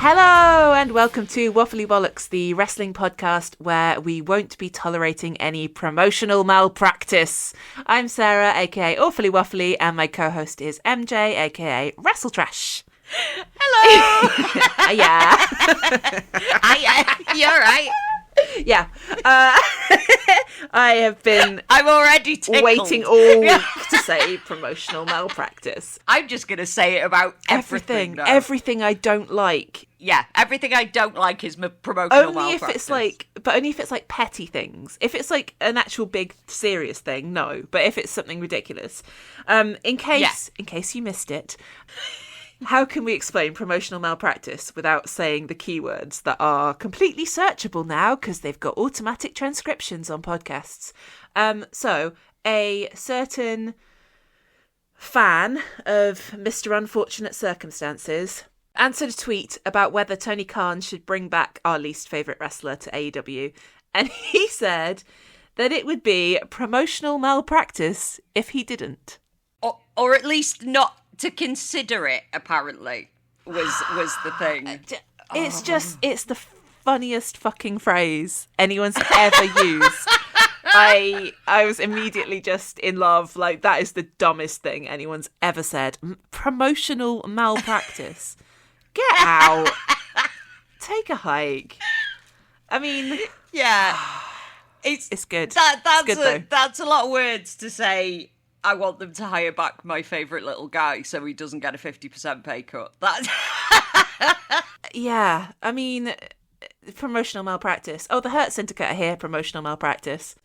Hello and welcome to Waffly Bollox, the wrestling podcast where we won't be tolerating any promotional malpractice. I'm Sarah, aka Awfully Waffly, and my co-host is MJ, aka Wrestle Trash. Hello! Yeah. You're right. Yeah. I have been I'm already tickled. waiting all week to say promotional malpractice. I'm just going to say it about everything. Everything I don't like. Yeah, everything I don't like is promotional Only malpractice. if it's like petty things. If it's like an actual big serious thing, no. But if it's something ridiculous, in case you missed it, how can we explain promotional malpractice without saying the keywords that are completely searchable now because they've got automatic transcriptions on podcasts? So a certain fan of Mr. Unfortunate Circumstances answered a tweet about whether Tony Khan should bring back our least favourite wrestler to AEW. And he said that it would be promotional malpractice if he didn't. Or at least not to consider it, apparently, was the thing. It's the funniest fucking phrase anyone's ever used. I was immediately just in love. Like, that is the dumbest thing anyone's ever said. Promotional malpractice. Get out. Take a hike. I mean, yeah, it's good. That's a lot of words to say. I want them to hire back my favourite little guy so he doesn't get a 50% pay cut. Yeah, I mean, promotional malpractice. Oh, the Hurt Syndicate are here, promotional malpractice.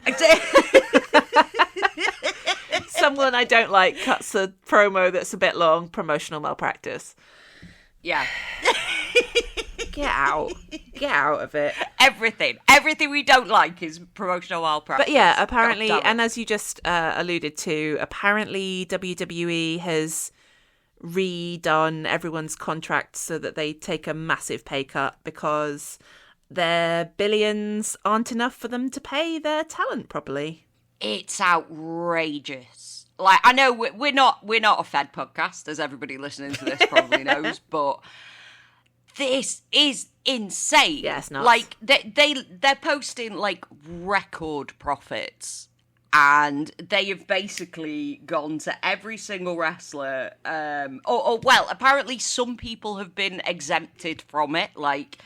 Someone I don't like cuts a promo that's a bit long, promotional malpractice. Yeah. Get out of it. Everything we don't like is promotional malpractice. But yeah, apparently, and as you just alluded to, apparently WWE has redone everyone's contract so that they take a massive pay cut because their billions aren't enough for them to pay their talent properly. It's outrageous. Like, I know we're not a Fed podcast, as everybody listening to this probably knows, but this is insane. Yeah, it's nuts. Like, they're posting, like, record profits. And they have basically gone to every single wrestler. Well, apparently some people have been exempted from it. Like,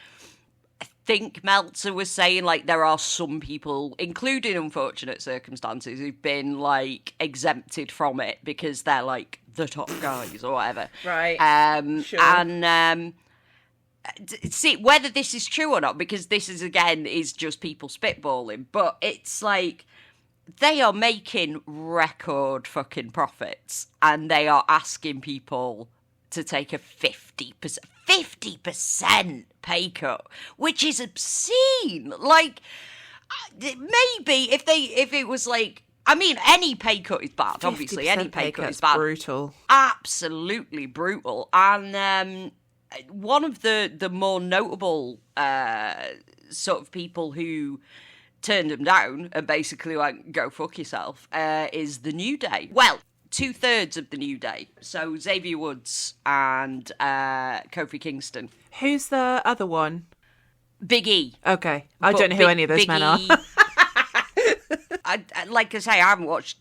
I think Meltzer was saying, like, there are some people, including Unfortunate Circumstances, who've been, like, exempted from it because they're, like, the top guys or whatever. Right. Sure. And see whether this is true or not, because this is just people spitballing, but it's like they are making record fucking profits and they are asking people to take a 50% pay cut, which is obscene. Like, maybe if it was like, I mean, any pay cut is bad, obviously. Any pay cut is bad. Brutal. Absolutely brutal. And one of the more notable sort of people who turned him down and basically went, go fuck yourself, is the New Day. Well, 2/3 of the New Day. So Xavier Woods and Kofi Kingston. Who's the other one? Big E. Okay. I don't know who any of those men are. Like I say, I haven't watched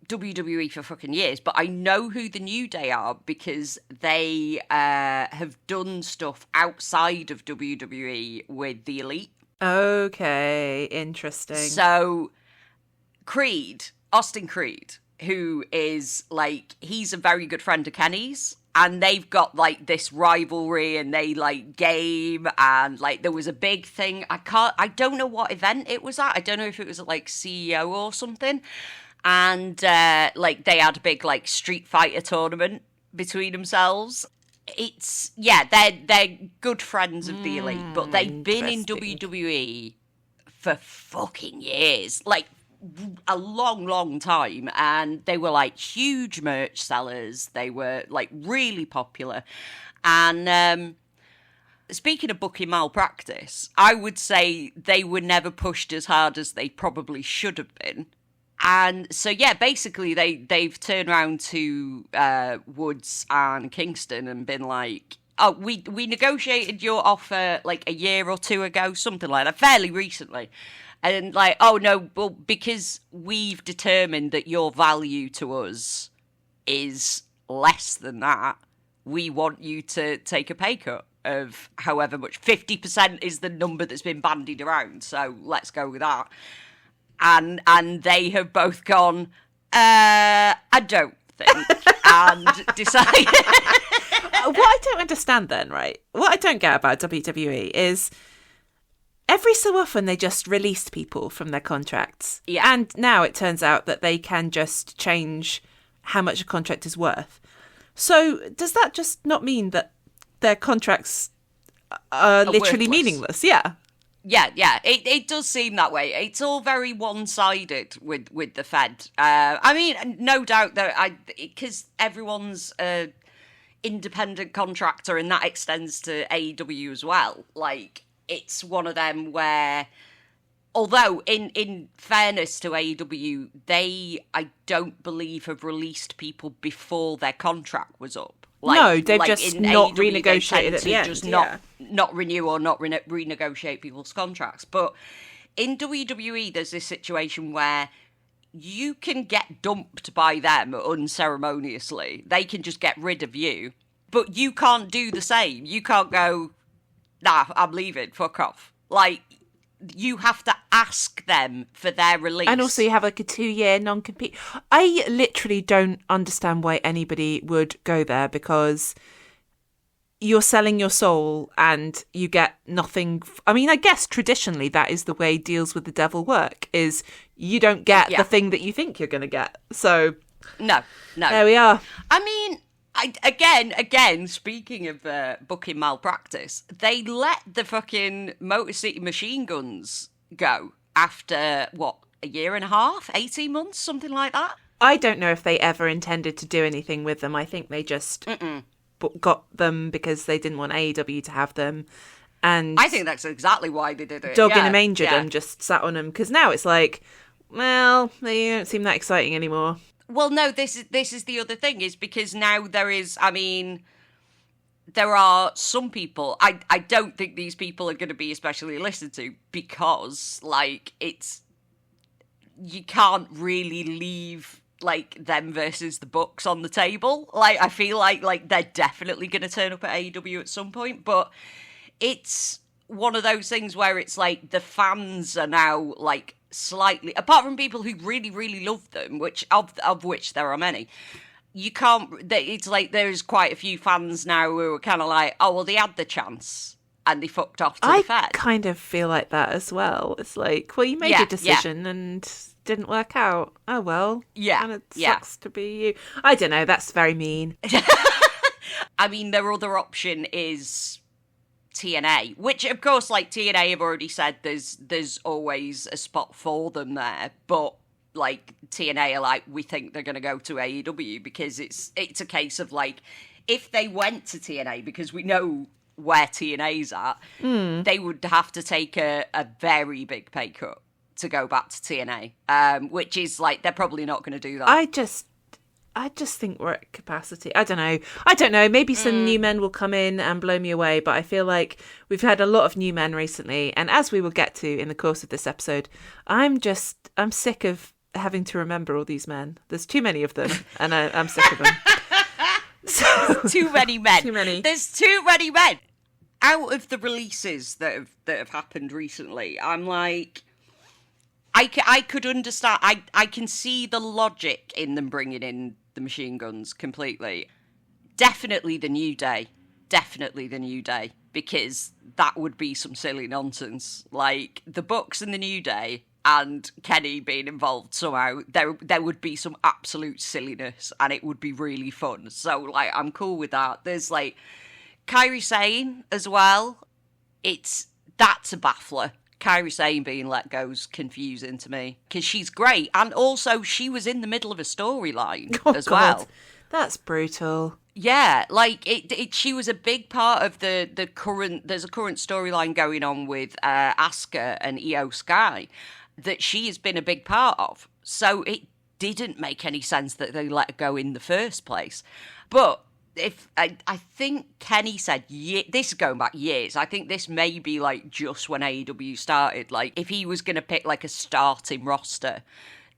WWE for fucking years, but I know who the New Day are because they have done stuff outside of WWE with the Elite. Okay, interesting. So Austin Creed, who is like, he's a very good friend of Kenny's, and they've got like this rivalry and they like game, and like there was a big thing. I don't know what event it was at. I don't know if it was at like CEO or something. And like they had a big like Street Fighter tournament between themselves. It's they're good friends of the Elite, but they've been in WWE for fucking years, like a long time, and they were like huge merch sellers. They were like really popular, and speaking of booking malpractice, I would say they were never pushed as hard as they probably should have been. And so, yeah, basically they've turned around to Woods and Kingston and been like, oh, we negotiated your offer like a year or two ago, something like that, fairly recently. And like, oh no, well, because we've determined that your value to us is less than that, we want you to take a pay cut of however much. 50% is the number that's been bandied around, so let's go with that. And they have both gone, I don't think, and decided. What I don't understand then, right? What I don't get about WWE is every so often they just released people from their contracts. Yeah. And now it turns out that they can just change how much a contract is worth. So does that just not mean that their contracts are literally worthless. Meaningless? Yeah. Yeah. It does seem that way. It's all very one-sided with the Fed. I mean, no doubt that because everyone's independent contractor, and that extends to AEW as well. Like, it's one of them where, although in fairness to AEW, they, I don't believe, have released people before their contract was up. Like, no, they've just not AEW, renegotiated at the end. Just not renew or not renegotiate people's contracts. But in WWE, there's this situation where you can get dumped by them unceremoniously. They can just get rid of you, but you can't do the same. You can't go, nah, I'm leaving, fuck off. Like, you have to ask them for their release. And also you have like a 2-year non-compete. I literally don't understand why anybody would go there, because you're selling your soul and you get nothing. I mean, I guess traditionally that is the way deals with the devil work, is you don't get the thing that you think you're going to get. So no. There we are. I mean, again, speaking of booking malpractice, they let the fucking Motor City Machine Guns go after, what, a year and a half, 18 months, something like that? I don't know if they ever intended to do anything with them. I think they just got them because they didn't want AEW to have them. And I think that's exactly why they did it. Dog in a manger them, just sat on them. Because now it's like, well, they don't seem that exciting anymore. Well, no, this is the other thing, is because now there is, I mean, there are some people, I don't think these people are going to be especially listened to, because, like, you can't really leave, like, them versus the Bucks on the table. Like, I feel like they're definitely going to turn up at AEW at some point, but it's one of those things where it's like the fans are now, like, slightly, apart from people who really, really love them, which of which there are many, you can't, it's like there's quite a few fans now who are kind of like, oh, well, they had the chance and they fucked off to the Fed. I kind of feel like that as well. It's like, well, you made your decision and didn't work out. Oh, well. Yeah. And it sucks to be you. I don't know. That's very mean. I mean, their other option is TNA, which, of course, like, TNA have already said there's always a spot for them there, but, like, TNA are like, we think they're going to go to AEW, because it's a case of, like, if they went to TNA, because we know where TNA's at, they would have to take a very big pay cut to go back to TNA, which is, like, they're probably not going to do that. I just think we're at capacity. I don't know. Maybe some new men will come in and blow me away, but I feel like we've had a lot of new men recently, and as we will get to in the course of this episode, I'm sick of having to remember all these men. There's too many of them, and I'm sick of them. So, too many men. Too many. There's too many men. Out of the releases that have happened recently, I'm like, I could understand. I can see the logic in them bringing in the Machine Guns completely. Definitely the New Day, because that would be some silly nonsense. Like, the Bucks and the New Day and Kenny being involved somehow, there would be some absolute silliness, and it would be really fun. So, like, I'm cool with that. There's, like, Kairi Sane as well. That's a baffler. Kairi Sane being let go's confusing to me, because she's great, and also she was in the middle of a storyline as well. That's brutal. Yeah, like she was a big part of the current. There's a current storyline going on with Asuka and Io Sky that she has been a big part of. So it didn't make any sense that they let her go in the first place. But I think Kenny said, this is going back years. I think this may be like just when AEW started. Like, if he was going to pick like a starting roster,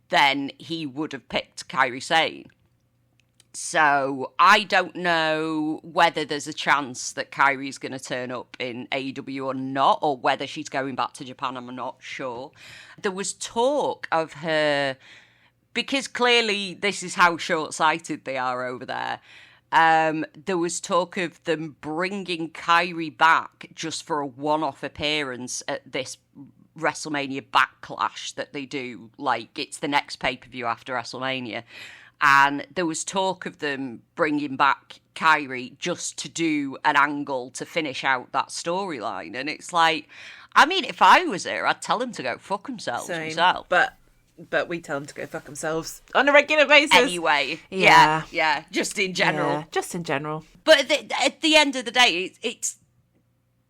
then he would have picked Kairi Sane. So I don't know whether there's a chance that Kairi's going to turn up in AEW or not, or whether she's going back to Japan. I'm not sure. There was talk of her, because clearly this is how short-sighted they are over there. There was talk of them bringing Kairi back just for a one-off appearance at this WrestleMania Backlash that they do. Like, it's the next pay-per-view after WrestleMania. And there was talk of them bringing back Kairi just to do an angle to finish out that storyline. And it's like, I mean, if I was her, I'd tell them to go fuck themselves myself. But we tell them to go fuck themselves on a regular basis. Anyway, yeah, just in general. Yeah, just in general. But at the end of the day, it's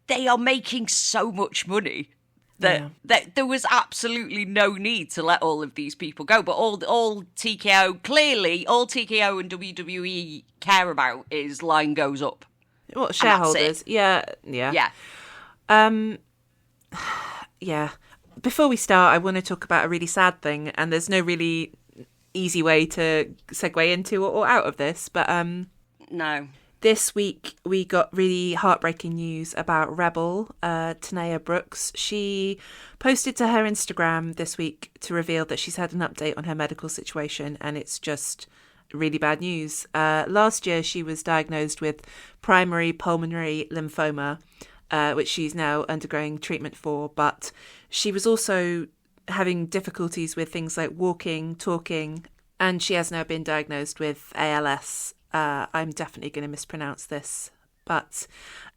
they are making so much money that there was absolutely no need to let all of these people go. But all TKO, clearly, all TKO and WWE care about is line goes up. What, shareholders? Yeah. Yeah. Yeah. Before we start, I want to talk about a really sad thing, and there's no really easy way to segue into or out of this, but no. This week, we got really heartbreaking news about Rebel, Tanea Brooks. She posted to her Instagram this week to reveal that she's had an update on her medical situation, and it's just really bad news. Last year, she was diagnosed with primary pulmonary lymphoma, which she's now undergoing treatment for, but she was also having difficulties with things like walking, talking, and she has now been diagnosed with ALS. I'm definitely going to mispronounce this, but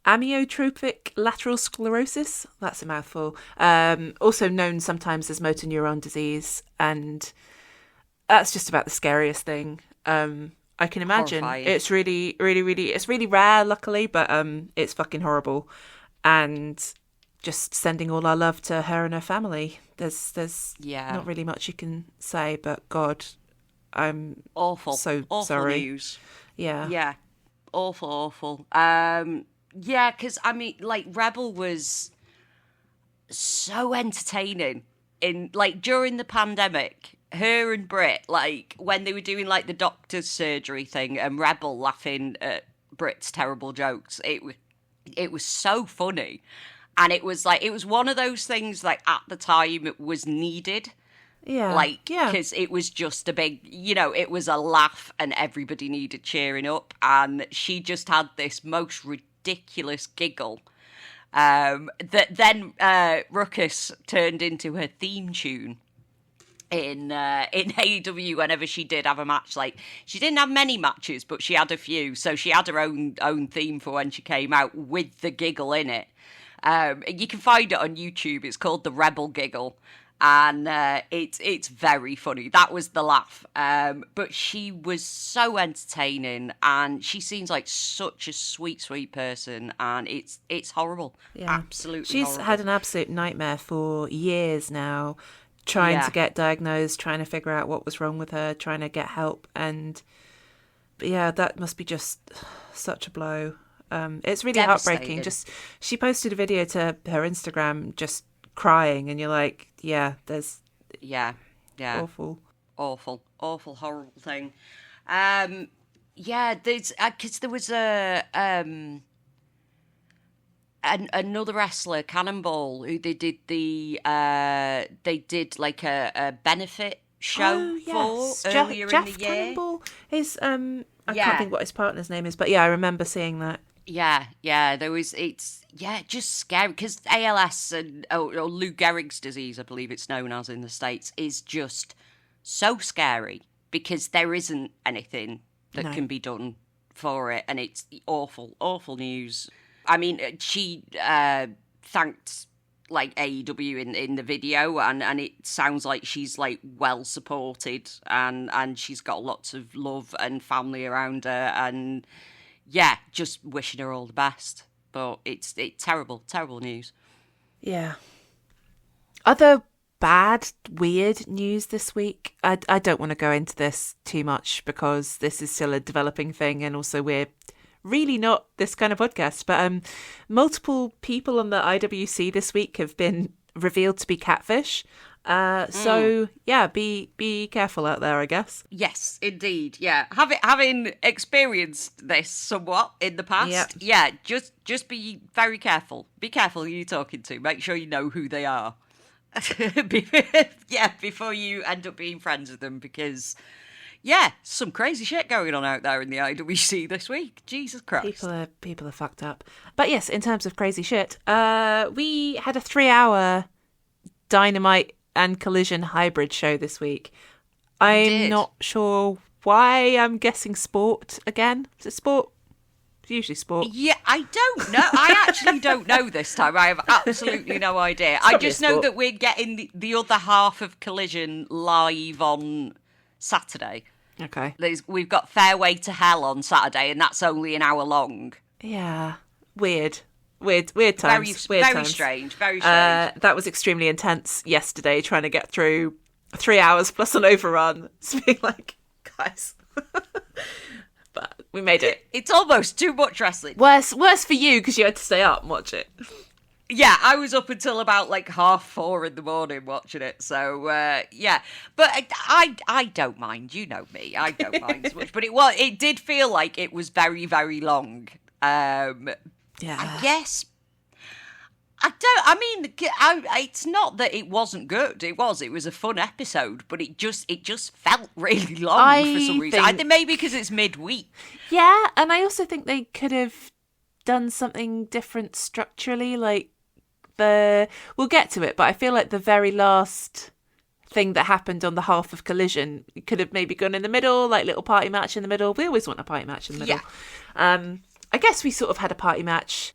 amyotrophic lateral sclerosis, that's a mouthful, also known sometimes as motor neuron disease, and that's just about the scariest thing I can imagine. Horrifying. It's really, really, really, it's really rare, luckily, but it's fucking horrible, and just sending all our love to her and her family. There's not really much you can say, but God, I'm awful sorry. News. Yeah. Awful. Because I mean, like, Rebel was so entertaining in, like, during the pandemic. Her and Britt, like, when they were doing, like, the doctor's surgery thing, and Rebel laughing at Britt's terrible jokes, it was so funny, and it was one of those things, like, at the time it was needed. Because it was just a big, it was a laugh and everybody needed cheering up. And she just had this most ridiculous giggle that then Ruckus turned into her theme tune in AEW whenever she did have a match. Like, she didn't have many matches, but she had a few. So she had her own theme for when she came out with the giggle in it. You can find it on YouTube. It's called the Rebel Giggle. And it's very funny. That was the laugh. But she was so entertaining, and she seems like such a sweet person, and it's horrible. Yeah. Absolutely She's horrible. had an absolute nightmare for years now, trying to get diagnosed, trying to figure out what was wrong with her, trying to get help. And that must be just such a blow. It's really heartbreaking. She posted a video to her Instagram just crying, and you're like, there's awful horrible thing. There's because there was another wrestler, Cannonball, who they did like a benefit show for earlier Jeff in the year. Cannonball is I can't think what his partner's name is, but I remember seeing that. Just scary, because ALS or Lou Gehrig's disease, I believe it's known as in the States, is just so scary because there isn't anything that can be done for it, and it's awful news. I mean, she thanked like AEW in the video, and it sounds like she's like well supported, and she's got lots of love and family around her, and just wishing her all the best. But it's terrible news. Yeah. Other bad, weird news this week. I don't want to go into this too much because this is still a developing thing, and also we're really not this kind of podcast, but multiple people on the IWC this week have been revealed to be catfish. So yeah, be careful out there, I guess. Yes, indeed. Yeah, having experienced this somewhat in the past. Yeah, just be very careful. Be careful who you're talking to. Make sure you know who they are. Before you end up being friends with them, because some crazy shit going on out there in the IWC this week. Jesus Christ, people are fucked up. But yes, in terms of crazy shit, we had a 3-hour Dynamite and Collision hybrid show this week. I'm not sure why. I'm guessing sport again. Is it sport? It's usually sport. Yeah, I don't know. I actually don't know this time. I have absolutely no idea. I just know that we're getting the other half of Collision live on Saturday. Okay. We've got Fairway to Hell on Saturday, and that's only an hour long. Yeah. Weird times. Very strange. That was extremely intense yesterday, trying to get through 3 hours plus an overrun. It's being like, guys. But we made it. It's almost too much wrestling. Worse for you, because you had to stay up and watch it. Yeah, I was up until about 4:30 in the morning watching it. So but I don't mind. You know me, I don't mind as much. But it did feel like it was very, very long. Yeah. I guess. It's not that it wasn't good. It was a fun episode, but it just felt really long for some reason. I think maybe because it's midweek. Yeah, and I also think they could have done something different structurally. We'll get to it, but I feel like the very last thing that happened on the half of Collision could have maybe gone in the middle, little party match in the middle. We always want a party match in the middle. Yeah. I guess we sort of had a party match.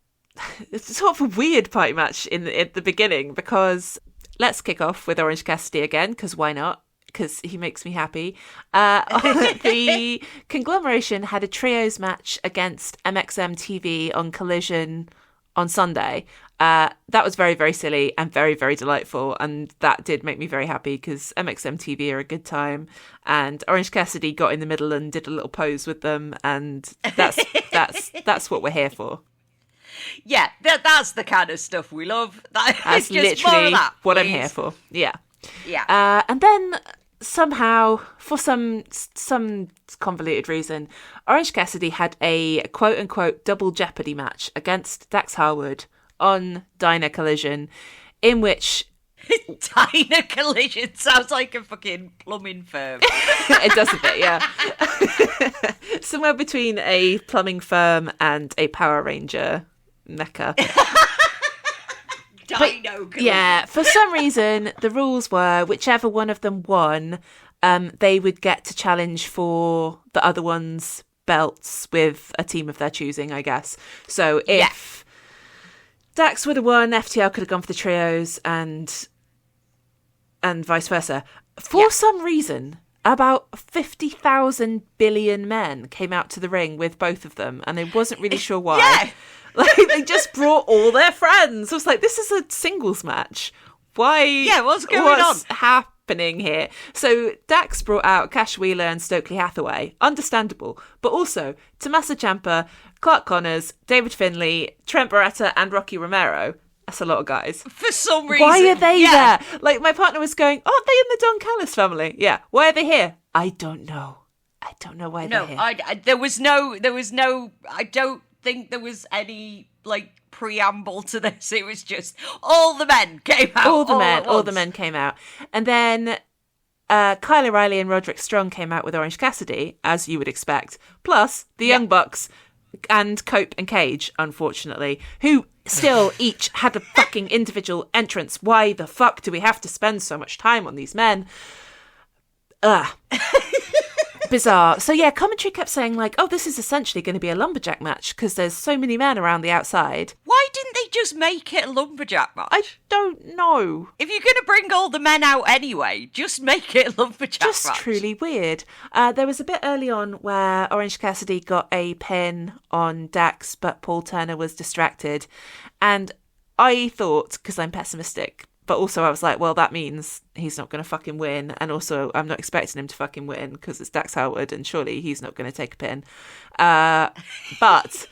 It's sort of a weird party match at the beginning, because let's kick off with Orange Cassidy again, because why not? Because he makes me happy. The conglomeration had a trios match against MXM TV on Collision on Sunday. That was very, very silly and very, very delightful, and that did make me very happy because MXM TV are a good time, and Orange Cassidy got in the middle and did a little pose with them, and that's what we're here for. Yeah, that's the kind of stuff we love. That's literally what I'm here for. Yeah. And then somehow, for some convoluted reason, Orange Cassidy had a quote-unquote double jeopardy match against Dax Harwood on Dyna Collision, in which... Dyna Collision sounds like a fucking plumbing firm. It does a bit, yeah. Somewhere between a plumbing firm and a Power Ranger mecha. Dino Collision. Yeah, for some reason, the rules were whichever one of them won, they would get to challenge for the other one's belts with a team of their choosing, I guess. So if Dax would have won, FTL could have gone for the trios, and vice versa. For some reason, about 50,000 billion men came out to the ring with both of them, and I wasn't really sure why. Yeah. They just brought all their friends. I was like, this is a singles match. Why? Yeah, what's going on? Happening here? So Dax brought out Cash Wheeler and Stokely Hathaway. Understandable. But also Tommaso Ciampa, Clark Connors, David Finlay, Trent Barretta, and Rocky Romero. That's a lot of guys. For some reason. Why are they there? My partner was going, aren't they in the Don Callis family? Yeah. Why are they here? I don't know. I don't know why they're here. There was no, I don't think there was any, preamble to this. It was just all the men came out. All the men came out. And then Kyle O'Reilly and Roderick Strong came out with Orange Cassidy, as you would expect. Plus the Young Bucks and Cope and Cage, unfortunately, who still each had a fucking individual entrance. Why the fuck do we have to spend so much time on these men? Bizarre. So yeah, commentary kept saying this is essentially going to be a lumberjack match because there's so many men around the outside. Why didn't they just make it a lumberjack match? I don't know. If you're going to bring all the men out anyway, just make it a lumberjack match. Just truly weird. There was a bit early on where Orange Cassidy got a pin on Dax, but Paul Turner was distracted. And I thought, because I'm pessimistic, But also I was like, well, that means he's not going to fucking win. And also I'm not expecting him to fucking win because it's Dax Howard and surely he's not going to take a pin. But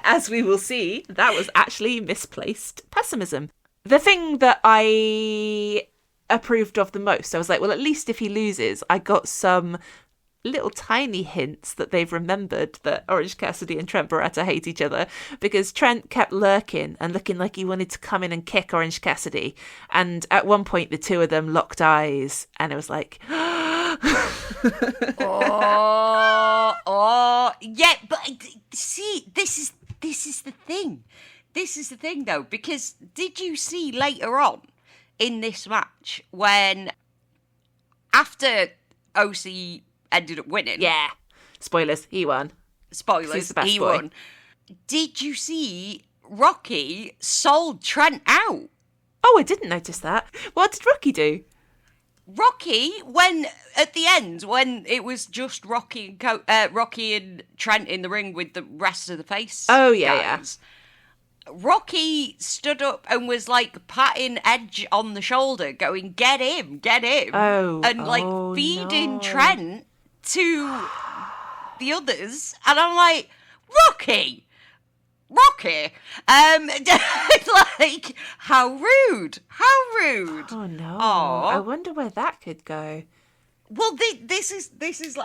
as we will see, that was actually misplaced pessimism. The thing that I approved of the most, I was like, well, at least if he loses, I got some little tiny hints that they've remembered that Orange Cassidy and Trent Barretta hate each other, because Trent kept lurking and looking like he wanted to come in and kick Orange Cassidy, and at one point the two of them locked eyes and it was like yeah, but see, this is the thing though, because did you see later on in this match when after OC ended up winning? Yeah. Spoilers, he won. Spoilers, he boy. won. Did you see Rocky sold Trent out? Oh, I didn't notice that. What did Rocky do? Rocky, when at the end, when it was just Rocky and Trent in the ring with the rest of the face. Oh, yeah, guys, Rocky stood up and was like patting Edge on the shoulder, going, "Get him, get him," and like feeding Trent to the others, and I'm like, Rocky, like, how rude. Oh no! Aww. I wonder where that could go. Well, this is.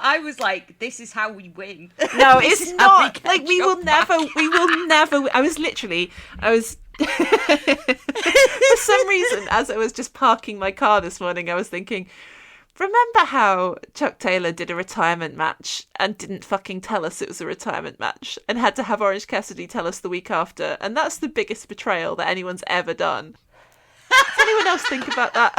I was like, this is how we win. No, it's not. Like we will never. I was. For some reason, as I was just parking my car this morning, I was thinking, remember how Chuck Taylor did a retirement match and didn't fucking tell us it was a retirement match and had to have Orange Cassidy tell us the week after? And that's the biggest betrayal that anyone's ever done. Does anyone else think about that?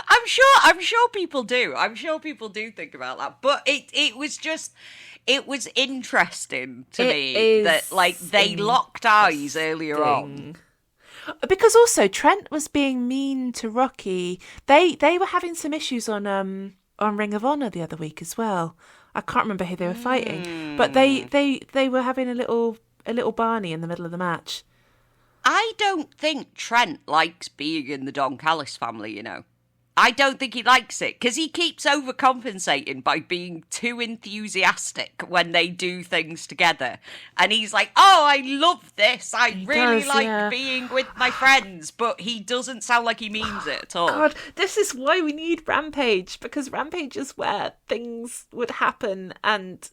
I'm sure people do. I'm sure people do think about that. But it was interesting to me that like they locked eyes earlier on. Because also Trent was being mean to Rocky. They were having some issues on Ring of Honor the other week as well. I can't remember who they were fighting, but they were having a little Barney in the middle of the match. I don't think Trent likes being in the Don Callis family, you know. I don't think he likes it because he keeps overcompensating by being too enthusiastic when they do things together. And he's like, oh, I love this. I really like being with my friends. But he doesn't sound like he means it at all. God, this is why we need Rampage, because Rampage is where things would happen and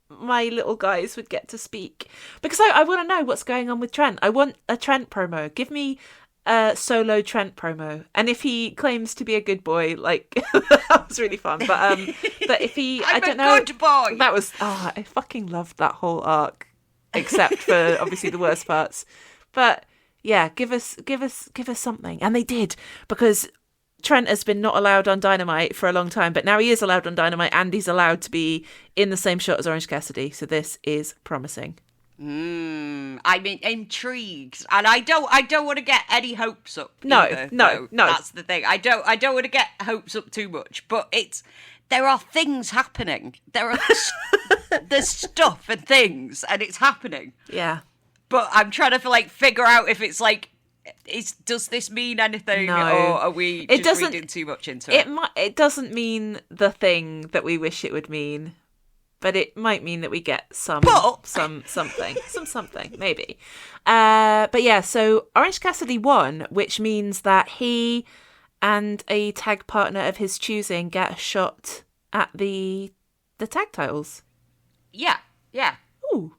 my little guys would get to speak. Because I want to know what's going on with Trent. I want a Trent promo. Give me a solo Trent promo, and if he claims to be a good boy, like that was really fun. But if he, I don't know, good boy. That was I fucking loved that whole arc, except for obviously the worst parts. But yeah, give us something, and they did, because Trent has been not allowed on Dynamite for a long time, but now he is allowed on Dynamite, and he's allowed to be in the same shot as Orange Cassidy. So this is promising. I'm intrigued, and I don't want to get any hopes up. No. That's the thing. I don't want to get hopes up too much, but there are things happening. There's stuff and things, and it's happening. Yeah. But I'm trying to figure out if it's like, does this mean anything, or are we just reading too much into it? It doesn't mean the thing that we wish it would mean. But it might mean that we get something, maybe. But yeah, so Orange Cassidy won, which means that he and a tag partner of his choosing get a shot at the tag titles. Yeah. Ooh.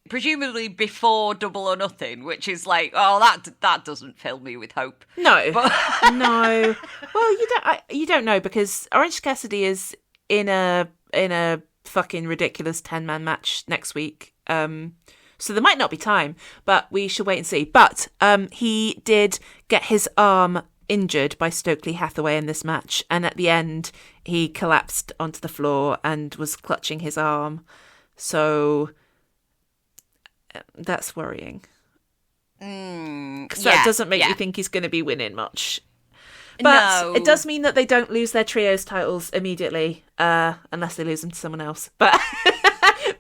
Presumably before Double or Nothing, which is like, oh, that doesn't fill me with hope. No, no. Well, you don't know, because Orange Cassidy is in a fucking ridiculous 10-man match next week, so there might not be time, but we shall wait and see. But he did get his arm injured by Stokely Hathaway in this match, and at the end he collapsed onto the floor and was clutching his arm, so that's worrying, because that doesn't make me think he's going to be winning much. But it does mean that they don't lose their trios titles immediately, unless they lose them to someone else. But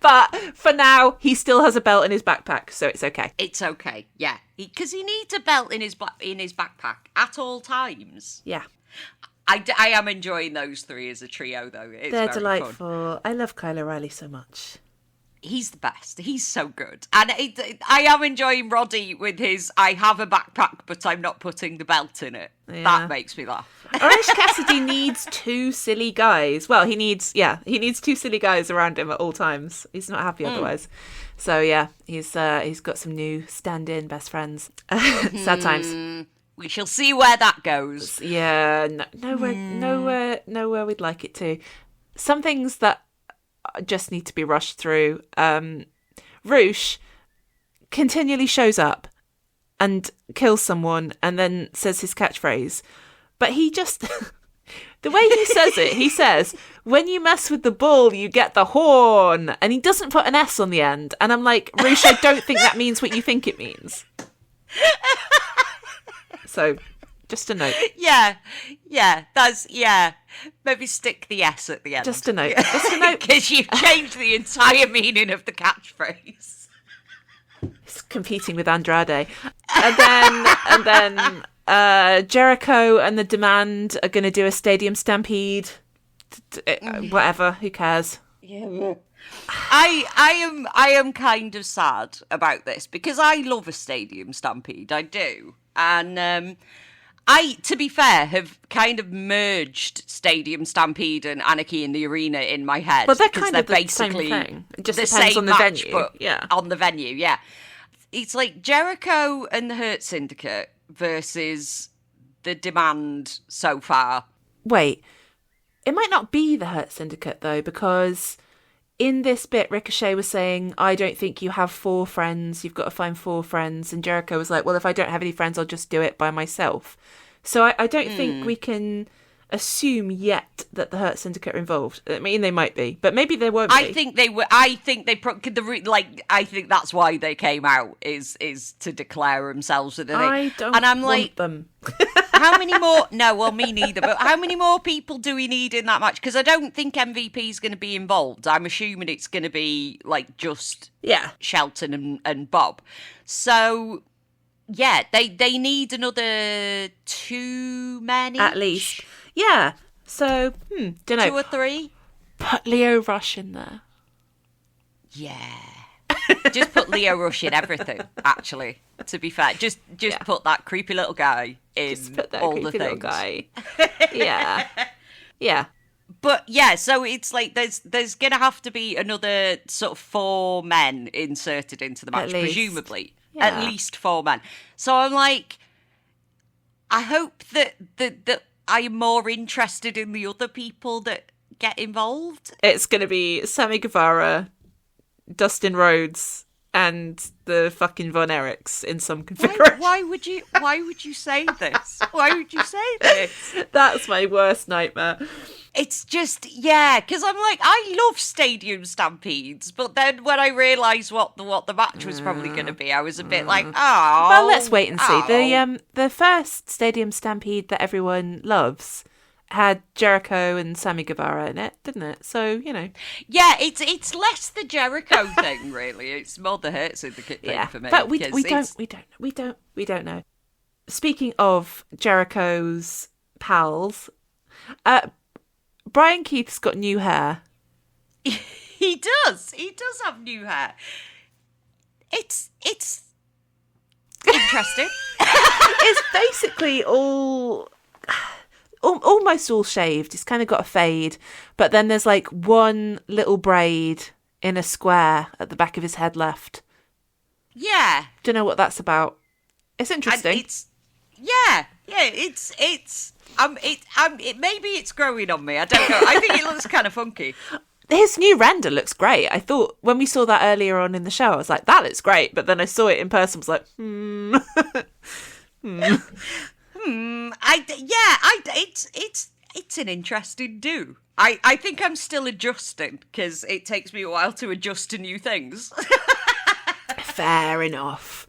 But for now, he still has a belt in his backpack, so it's okay. It's okay, yeah. Because he needs a belt in his backpack at all times. Yeah. I am enjoying those three as a trio, though. They're delightful. Fun. I love Kyle O'Reilly so much. He's the best. He's so good. And I am enjoying Roddy with his, I have a backpack, but I'm not putting the belt in it. Yeah. That makes me laugh. Orange Cassidy needs two silly guys. Well, he needs two silly guys around him at all times. He's not happy otherwise. So, yeah, he's got some new stand-in best friends. Sad times. We shall see where that goes. Yeah, nowhere we'd like it to. Some things that just need to be rushed through. Roosh continually shows up and kills someone and then says his catchphrase. But he just... the way he says it, he says, when you mess with the bull, you get the horn. And he doesn't put an S on the end. And I'm like, Roosh, I don't think that means what you think it means. So, just a note. Yeah, maybe stick the S at the end. Just a note. Because you've changed the entire meaning of the catchphrase. It's competing with Andrade. And then Jericho and the Demand are going to do a stadium stampede. Whatever, who cares? Yeah. I am kind of sad about this because I love a stadium stampede. I do. And I, to be fair, have kind of merged Stadium Stampede and Anarchy in the Arena in my head. Well, they're kind of the same thing. It just depends on the venue. But on the venue, yeah. It's like Jericho and the Hurt Syndicate versus the Demand so far. Wait, it might not be the Hurt Syndicate, though, because... in this bit, Ricochet was saying, I don't think you have 4 friends. You've got to find 4 friends. And Jericho was like, well, if I don't have any friends, I'll just do it by myself. So I don't think we can assume yet that the Hurt Syndicate are involved. I mean, they might be, but maybe they won't be. I think they were. I think they I think that's why they came out is to declare themselves. I don't and I'm want them. How many more? No, well, me neither. But how many more people do we need in that match? Because I don't think MVP is going to be involved. I'm assuming it's going to be like just Shelton and Bob. So yeah, they need another 2 men at least. Yeah. So don't know. 2 or 3. Put Leo Rush in there. Yeah. Just put Leo Rush in everything, actually, to be fair. Just put that creepy little guy in all the things. Little guy. Yeah. Yeah. But yeah, so it's like there's going to have to be another sort of 4 men inserted into the match, presumably. Yeah. At least 4 men. So I'm like, I hope that I'm more interested in the other people that get involved. It's going to be Sammy Guevara, Dustin Rhodes, and the fucking Von Erichs in some configuration. Why would you say this? Why would you say this? That's my worst nightmare. It's just, because I'm like, I love Stadium Stampedes, but then when I realised what the match was probably going to be, I was a bit like, oh. Well, let's wait and see. The first Stadium Stampede that everyone loves had Jericho and Sammy Guevara in it, didn't it? So, you know. Yeah, it's less the Jericho thing, really. It's more the Hurt Syndicate thing for me. But we don't know. Speaking of Jericho's pals, Bryan Keith's got new hair. He does have new hair. It's interesting. It's basically almost all shaved. It's kind of got a fade, but then there's like one little braid in a square at the back of his head left. Yeah. Don't know what that's about. It's interesting. Maybe it's growing on me. I don't know. I think it looks kind of funky. His new render looks great. I thought when we saw that earlier on in the show, I was like, that looks great. But then I saw it in person, I was like, It's an interesting do. I think I'm still adjusting because it takes me a while to adjust to new things. Fair enough.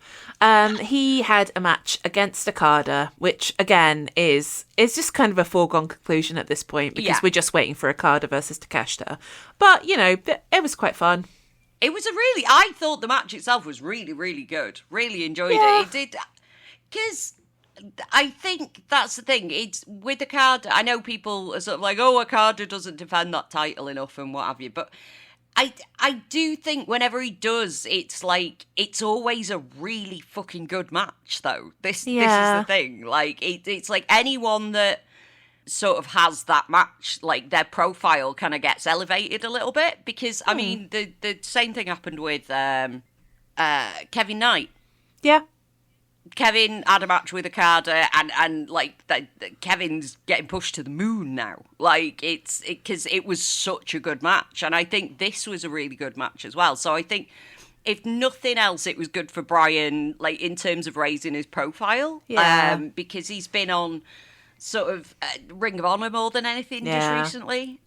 He had a match against Okada, which again is just kind of a foregone conclusion at this point because we're just waiting for Okada versus Takeshita. But you know, it was quite fun. It was I thought the match itself was really, really good. Really enjoyed it. It did, because I think that's the thing. It's with Okada. I know people are sort of like, oh, Okada doesn't defend that title enough and what have you. But I do think whenever he does, it's like, it's always a really fucking good match, though. This is the thing. Like, it's like anyone that sort of has that match, like, their profile kind of gets elevated a little bit, because I mean the same thing happened with Kevin Knight. Kevin had a match with Okada, and like Kevin's getting pushed to the moon now. Like, because it was such a good match, and I think this was a really good match as well. So I think, if nothing else, it was good for Bryan, like, in terms of raising his profile, because he's been on sort of Ring of Honor more than anything just recently.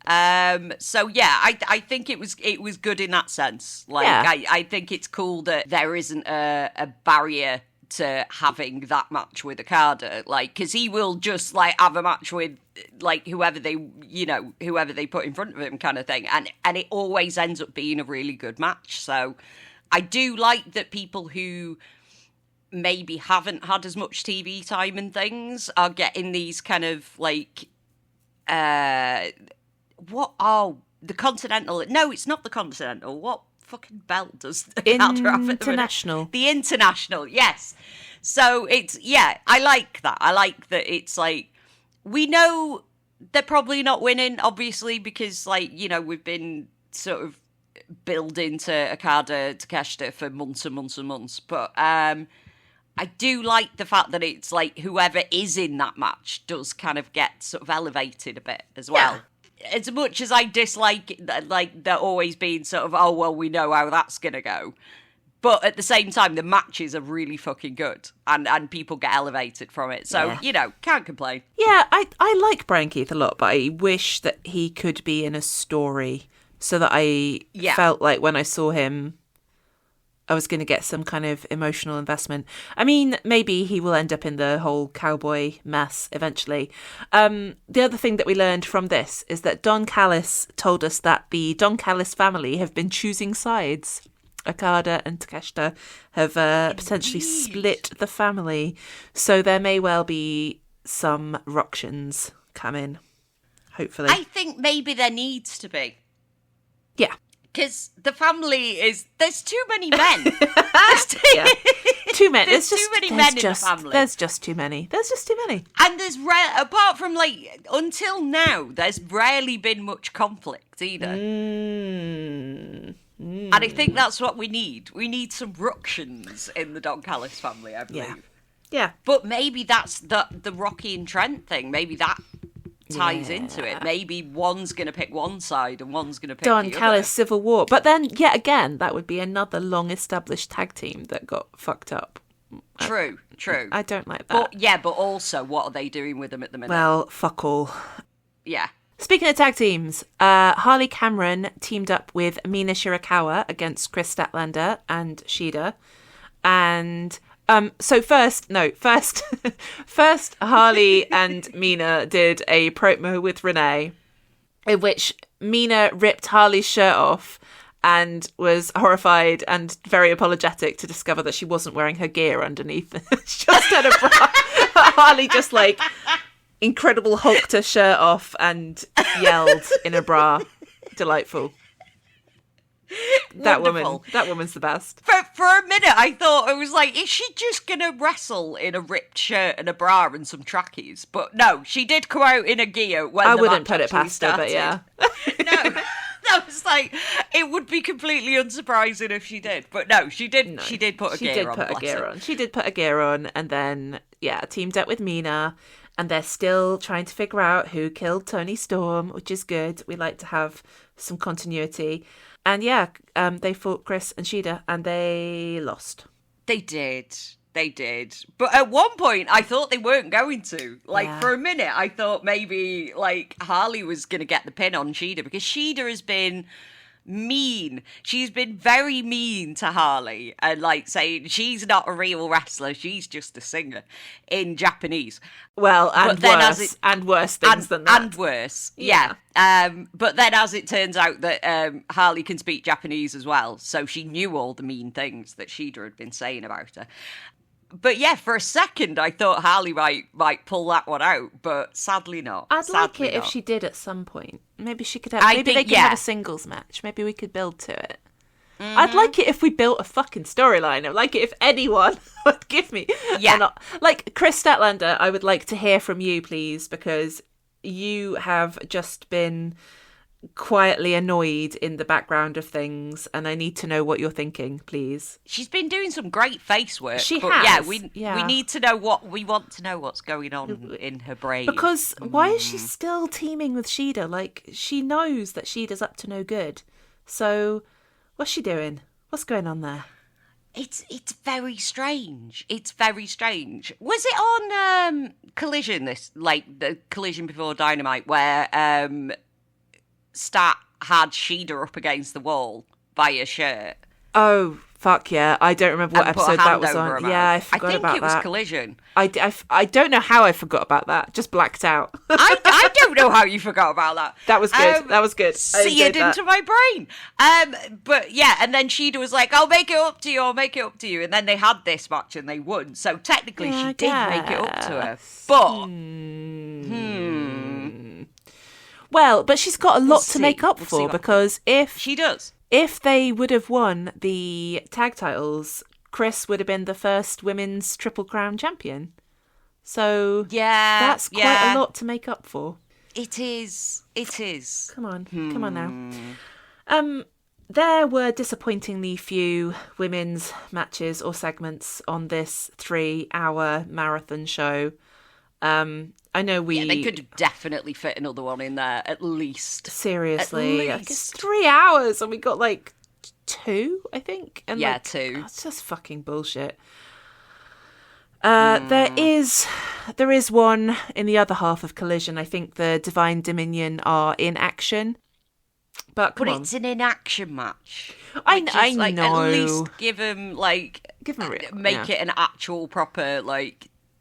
So yeah, I think it was good in that sense. Like, I think it's cool that there isn't a barrier to having that match with Okada, like, because he will just like have a match with like whoever they put in front of him, kind of thing, and it always ends up being a really good match. So I do like that people who maybe haven't had as much TV time and things are getting these kind of like the Continental. No, it's not the Continental. What fucking belt does International? The International, yes. So it's, I like that. I like that it's like, we know they're probably not winning, obviously, because, like, you know, we've been sort of building to Okada, Takeshita for months and months and months, but I do like the fact that it's like whoever is in that match does kind of get sort of elevated a bit as well. As much as I dislike, like, there always being sort of, oh, well, we know how that's going to go. But at the same time, the matches are really fucking good, and people get elevated from it. So, you know, can't complain. Yeah, I like Bryan Keith a lot, but I wish that he could be in a story so that I felt like when I saw him, I was going to get some kind of emotional investment. I mean, maybe he will end up in the whole cowboy mess eventually. The other thing that we learned from this is that Don Callis told us that the Don Callis family have been choosing sides. Okada and Takeshita have potentially split the family. So there may well be some ructions coming, hopefully. I think maybe there needs to be. Yeah. Because the family there's too many men. Too many. There's too many men in the family. There's just too many. And there's apart from, like, until now, there's rarely been much conflict either. And I think that's what we need. We need some ructions in the Don Callis family, I believe. Yeah. But maybe that's the Rocky and Trent thing. Maybe that ties into it. Maybe one's going to pick one side and one's going to pick Don the Callis other. Civil War. But then, yet again, that would be another long-established tag team that got fucked up. True. I don't like that. But also, what are they doing with them at the minute? Well, fuck all. Yeah. Speaking of tag teams, Harley Cameron teamed up with Mina Shirakawa against Chris Statlander and Shida. And so first, Harley and Mina did a promo with Renee, in which Mina ripped Harley's shirt off and was horrified and very apologetic to discover that she wasn't wearing her gear underneath. She just had a bra. Harley just, like, Incredible Hulked her shirt off and yelled in a bra. Delightful. That woman's the best. For a minute, I thought, it was like, is she just going to wrestle in a ripped shirt and a bra and some trackies? But no, she did come out in a gear when I the wouldn't match put it past her, but yeah. No, that was like, it would be completely unsurprising if she did. But no, she did. No, she did put a gear on. She did put a gear on, and then teamed up with Mina. And they're still trying to figure out who killed Tony Storm, which is good. We like to have some continuity. And they fought Chris and Shida, and they lost. They did. But at one point, I thought they weren't going to. Like, for a minute, I thought maybe, like, Harley was going to get the pin on Shida, because Shida has been mean. She's been very mean to Harley and like saying she's not a real wrestler, she's just a singer in Japanese. Well, and worse, and worse things than that. And worse, yeah. But then as it turns out that Harley can speak Japanese as well, so she knew all the mean things that Shida had been saying about her. But yeah, for a second I thought Harley might pull that one out, but sadly not. I'd like it if she did at some point. Maybe she could have. Maybe they could have a singles match. Maybe we could build to it. Mm-hmm. I'd like it if we built a fucking storyline. I'd like it if anyone would give me. Yeah. Like Chris Statlander, I would like to hear from you, please, because you have just been quietly annoyed in the background of things, and I need to know what you're thinking, please. She's been doing some great face work. She has. Yeah, we need to know what's going on in her brain. Because why is she still teaming with Shida? Like, she knows that Shida's up to no good. So what's she doing? What's going on there? It's very strange. It's very strange. Was it on Collision, the Collision before Dynamite, where Stat had Shida up against the wall by her shirt? Oh, fuck yeah. I don't remember what episode that was on. Yeah, I forgot about that. I think it was Collision. I don't know how I forgot about that. Just blacked out. I don't know how you forgot about that. That was good. That was good. Seared into my brain. But yeah, and then Shida was like, I'll make it up to you. And then they had this match and they won. So technically she did make it up to her. But... Well, but she's got a lot to make up for, because she does. If they would have won the tag titles, Chris would have been the first women's Triple Crown champion. So that's quite a lot to make up for. It is. Come on now. There were disappointingly few women's matches or segments on this 3-hour marathon show. I know they could definitely fit another one in there, at least. Seriously. Like, it's 3 hours and we got like 2, I think. And 2. It's just fucking bullshit. There is one in the other half of Collision. I think the Divine Dominion are in action. But it's an inaction match. I know. At least give them make it an actual proper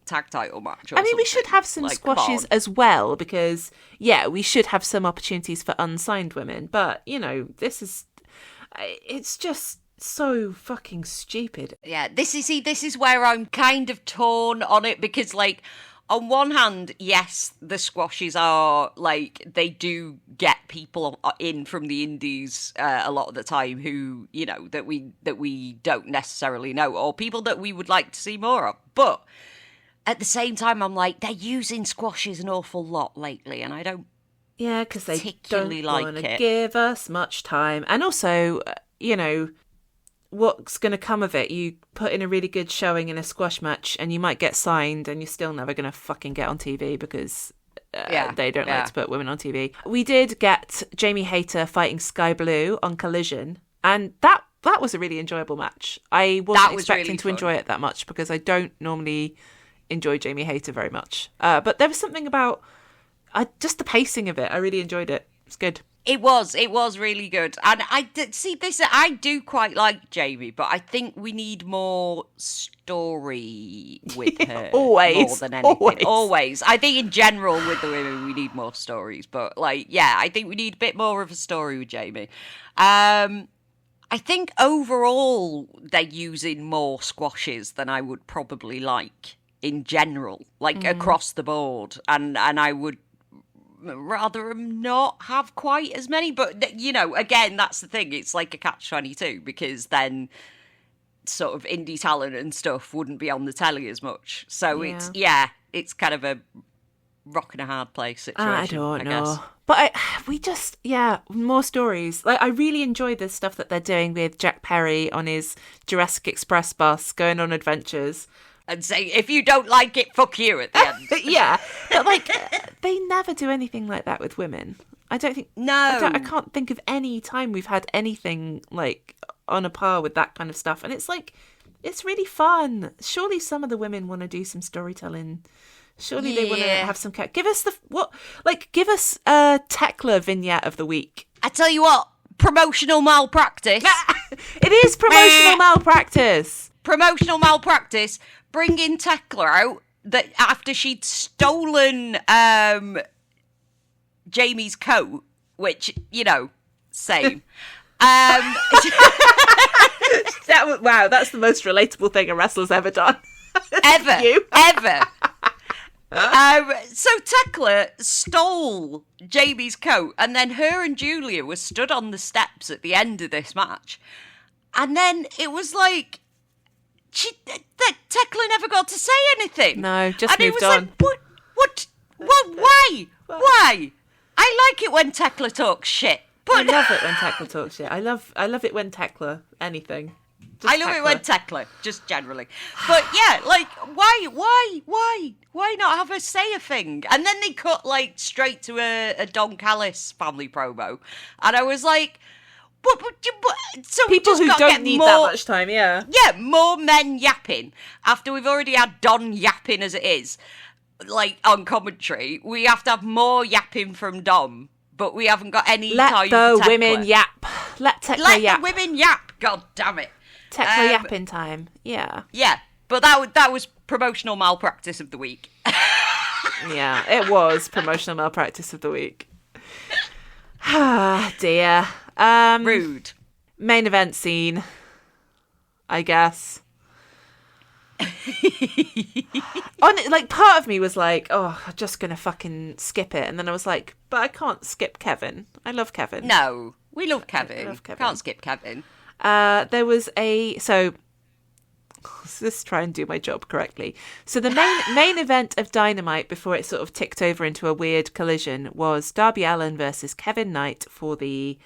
tag title match. I mean, we should have some squashes as well, because we should have some opportunities for unsigned women. But it's just so fucking stupid. Yeah, this is where I'm kind of torn on it, because on one hand, yes, the squashes are they do get people in from the indies a lot of the time who that we don't necessarily know, or people that we would like to see more of. But at the same time, I'm they're using squashes an awful lot lately, and I don't. Yeah, because they don't want to give us much time, and also, what's going to come of it? You put in a really good showing in a squash match, and you might get signed, and you're still never going to fucking get on TV because they don't like to put women on TV. We did get Jamie Hayter fighting Sky Blue on Collision, and that was a really enjoyable match. I wasn't expecting to enjoy it that much because I don't normally enjoy Jamie Hayter very much. But there was something about just the pacing of it. I really enjoyed it. It's good. It was really good. And I do quite like Jamie, but I think we need more story with her. Always. More than anything. Always. I think in general with the women we need more stories. But I think we need a bit more of a story with Jamie. I think overall they're using more squashes than I would probably like in general, across the board. And I would rather them not have quite as many, but again, that's the thing, it's like a catch-22, because then sort of indie talent and stuff wouldn't be on the telly as much, so it's kind of a rock and a hard place situation. I don't know, guess. But more stories. I really enjoy the stuff that they're doing with Jack Perry on his Jurassic Express bus going on adventures and saying, if you don't like it, fuck you at the end. Yeah, but they never do anything like that with women. I don't think. No, I can't think of any time we've had anything on a par with that kind of stuff. And it's it's really fun. Surely some of the women want to do some storytelling. Surely they want to have some. Give us give us a Thekla vignette of the week. I tell you what, promotional malpractice. It is promotional malpractice. Promotional malpractice. Bringing Thekla out that after she'd stolen Jamie's coat, which, you know, same. Wow, that's the most relatable thing a wrestler's ever done. Ever. You. Ever. So Thekla stole Jamie's coat, and then her and Julia were stood on the steps at the end of this match. And then it was like, Thekla never got to say anything. No, just and moved it was on. Like, what, why? Why? I like it when Thekla talks shit. But I love it when Thekla talks shit. I love it when Thekla, anything. I love it when Thekla, just generally. But yeah, like, why not have her say a thing? And then they cut, like, straight to a Don Callis family promo. And I was like, but so we People just who gotta don't get need more, that much time, yeah. Yeah, more men yapping. After we've already had Don yapping as it is, like, on commentary, we have to have more yapping from Dom. But we haven't got any time for Thekla. Let the women yap. Let Thekla yap. Let the women yap. God damn it. Thekla yapping time. Yeah. Yeah, but that was promotional malpractice of the week. Yeah, it was promotional malpractice of the week. Ah, dear. Rude. Main event scene, I guess. Like, part of me was like, oh, I'm just gonna fucking skip it, and then I was like, but I can't skip Kevin. I love Kevin. No, we love Kevin. I love Kevin. Can't skip Kevin. There was let's try and do my job correctly. So the main event of Dynamite, before it sort of ticked over into a weird collision, was Darby Allin versus Kevin Knight for the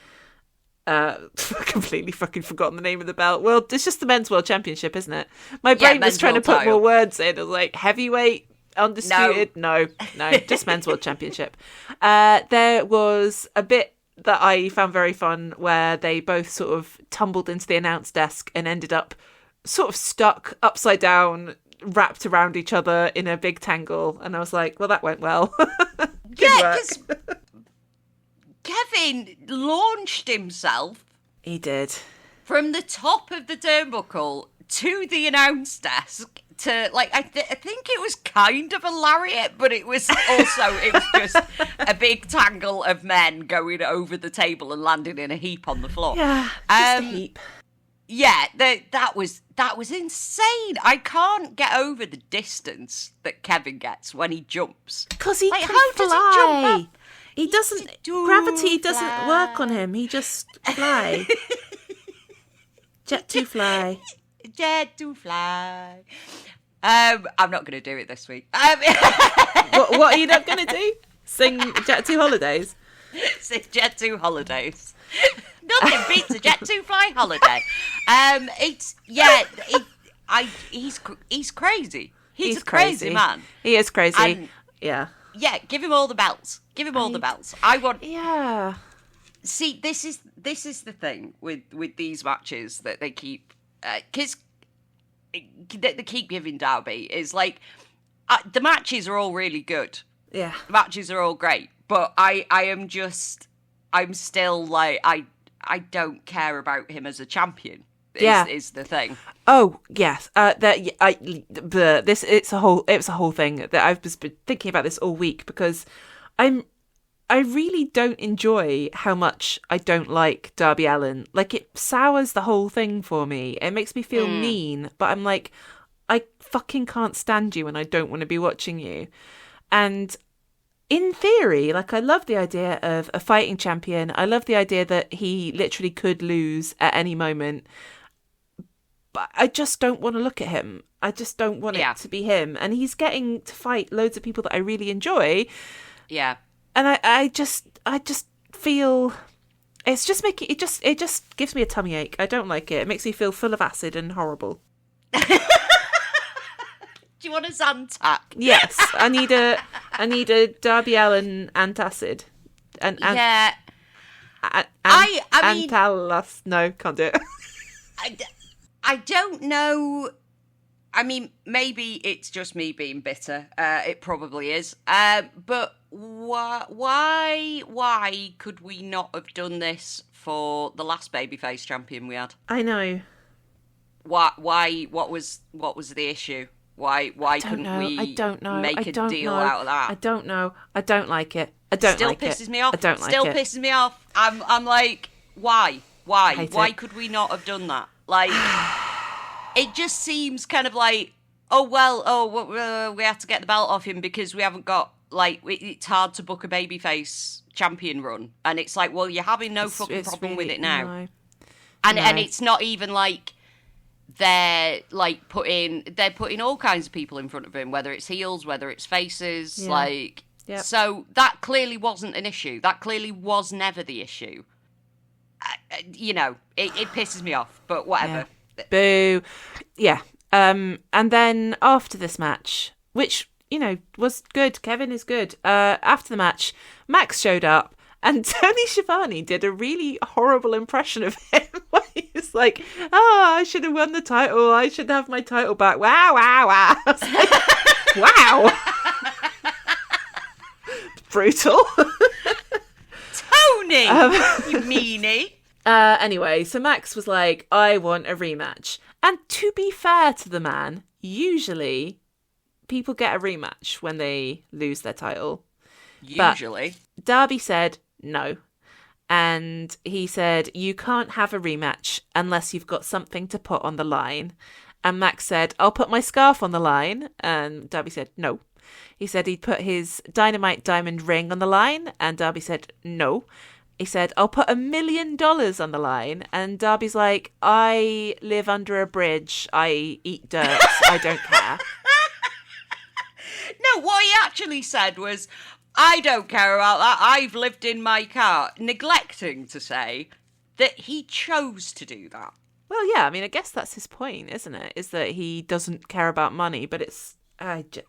completely fucking forgotten the name of the belt. Well, it's just the men's world championship, isn't it? My brain was trying to put more words in. It was like heavyweight, undisputed. No, just men's world championship. There was a bit that I found very fun where they both sort of tumbled into the announce desk and ended up sort of stuck upside down, wrapped around each other in a big tangle. And I was like, well, that went well. Yeah, because Kevin launched himself. He did. From the top of the turnbuckle to the announce desk to, like, I think it was kind of a lariat, but it was just a big tangle of men going over the table and landing in a heap on the floor. Yeah, just a heap. Yeah, that was insane. I can't get over the distance that Kevin gets when he jumps. Because he like, can how fly. does he jump up? He doesn't. Gravity doesn't work on him. He just fly. Jet to fly. Jet to fly. I'm not going to do it this week. What are you not going to do? Sing Jet to Holidays? Sing Jet to Holidays. Nothing beats a Jet to Fly holiday. He's crazy. He's a crazy man. He is crazy. And, yeah. Yeah, give him all the belts. Give him all the belts. I want. Yeah. See, this is the thing with these matches that they keep, because they keep giving Darby is like, the matches are all really good. Yeah. The matches are all great, but I'm still like, I don't care about him as a champion. Is the thing. Oh yes, it's a whole thing that I've just been thinking about this all week, because I really don't enjoy how much I don't like Darby Allin. Like, it sours the whole thing for me. It makes me feel mean, but I'm like, I fucking can't stand you and I don't want to be watching you. And in theory, like, I love the idea of a fighting champion. I love the idea that he literally could lose at any moment. But I just don't want to look at him. I just don't want it to be him. And he's getting to fight loads of people that I really enjoy. Yeah. And I just feel it's just making it just gives me a tummy ache. I don't like it. It makes me feel full of acid and horrible. Do you want a Zantac? Yes, I need a Darby Allin antacid. Yeah. I mean, no, can't do it. I don't know I mean, maybe it's just me being bitter. It probably is. But why could we not have done this for the last babyface champion we had? I know. Why? What was the issue? Why couldn't we make a deal out of that? I don't know. I don't like it. I don't like it. Still pisses me off. I don't like it. Still pisses me off. I'm like, why? Why could we not have done that? Like, it just seems kind of like, we have to get the belt off him because we haven't got, like, it's hard to book a babyface champion run. And it's like, well, you're having no fucking problem with it now. No. And it's not even like they're putting all kinds of people in front of him, whether it's heels, whether it's faces, So that clearly wasn't an issue. That clearly was never the issue. It pisses me off, but whatever. Yeah. Boo. Yeah. And then after this match, which, was good. Kevin is good. After the match, Max showed up and Tony Schiavone did a really horrible impression of him. He was like, I should have won the title. I should have my title back. Wow, wow, wow. I was like, wow. Brutal. Tony, you meanie. Anyway, so Max was like, I want a rematch. And to be fair to the man, usually people get a rematch when they lose their title. Usually. But Darby said no. And he said, you can't have a rematch unless you've got something to put on the line. And Max said, I'll put my scarf on the line. And Darby said, no. He said he'd put his Dynamite diamond ring on the line. And Darby said, no. He said, I'll put $1 million on the line. And Darby's like, I live under a bridge. I eat dirt. I don't care. No, what he actually said was, I don't care about that. I've lived in my car. Neglecting to say that he chose to do that. Well, yeah, I mean, I guess that's his point, isn't it? Is that he doesn't care about money, but it's... But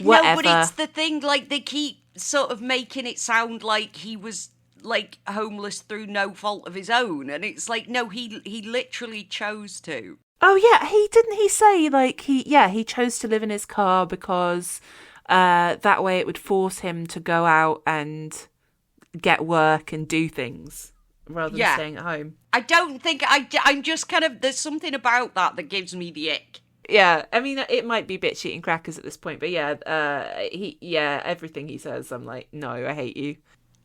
whatever. No, but it's the thing, like, they keep sort of making it sound like he was, like, homeless through no fault of his own. And it's like, no, he literally chose to. Oh, yeah, he say, like, he chose to live in his car because that way it would force him to go out and get work and do things rather than staying at home. I don't think, I'm just kind of, there's something about that gives me the ick. Yeah, I mean, it might be bitch eating crackers at this point, but everything he says, I'm like, no, I hate you.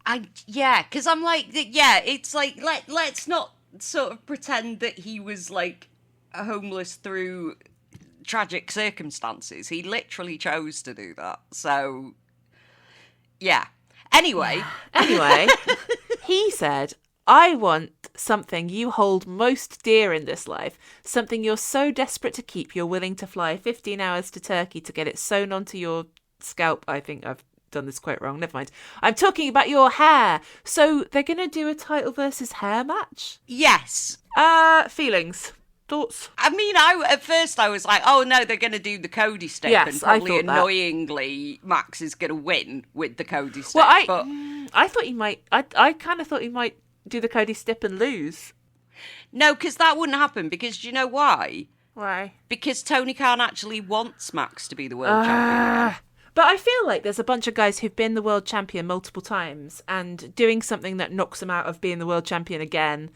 Because I'm like, it's like, let's not sort of pretend that he was, like, homeless through tragic circumstances. He literally chose to do that. So, yeah. Anyway, he said, I want something you hold most dear in this life, something you're so desperate to keep you're willing to fly 15 hours to Turkey to get it sewn onto your scalp. I think I've done this quite wrong. Never mind. I'm talking about your hair. So they're going to do a title versus hair match? Yes. Feelings. Thoughts? I mean, at first I was like, oh no, they're going to do the Cody stick, and probably annoyingly Max is going to win with the Cody stick. Well, I thought he might. I kind of thought he might do the Cody stip and lose. No, because that wouldn't happen. Because do you know why? Why? Because Tony Khan actually wants Max to be the world champion. But I feel like there's a bunch of guys who've been the world champion multiple times, and doing something that knocks them out of being the world champion again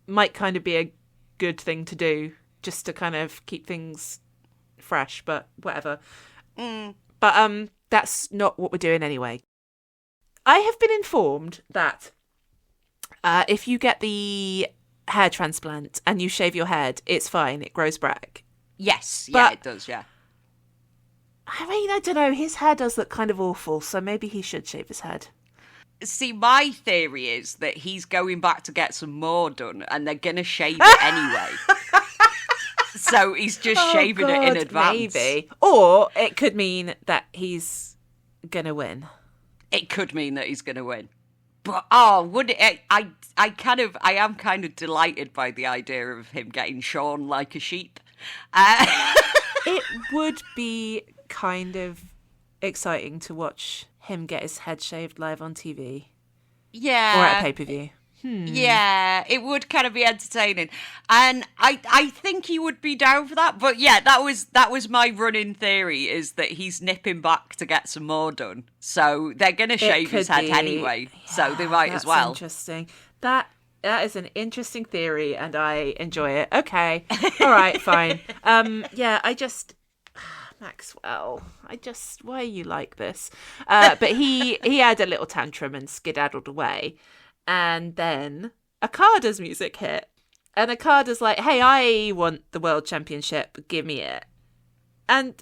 might kind of be a good thing to do, just to kind of keep things fresh, but whatever. But that's not what we're doing anyway. I have been informed that if you get the hair transplant and you shave your head, it's fine, it grows back. Yes, but, it does, yeah. I mean, I don't know, his hair does look kind of awful, so maybe he should shave his head. See, my theory is that he's going back to get some more done, and they're going to shave it anyway. So he's just shaving it in advance. Maybe. Or it could mean that he's going to win. It could mean that he's going to win. But, would it? I am kind of delighted by the idea of him getting shorn like a sheep. It would be kind of exciting to watch him get his head shaved live on TV. Yeah. Or at a pay-per-view. Yeah, it would kind of be entertaining, and I think he would be down for that. But yeah, that was my running theory, is that he's nipping back to get some more done. So they're gonna shave his head anyway, so they might as well. Interesting. That is an interesting theory, and I enjoy it. Okay, all right, fine. Maxwell, why are you like this? But he had a little tantrum and skedaddled away. And then Okada's music hit. And Okada's like, hey, I want the world championship. Give me it. And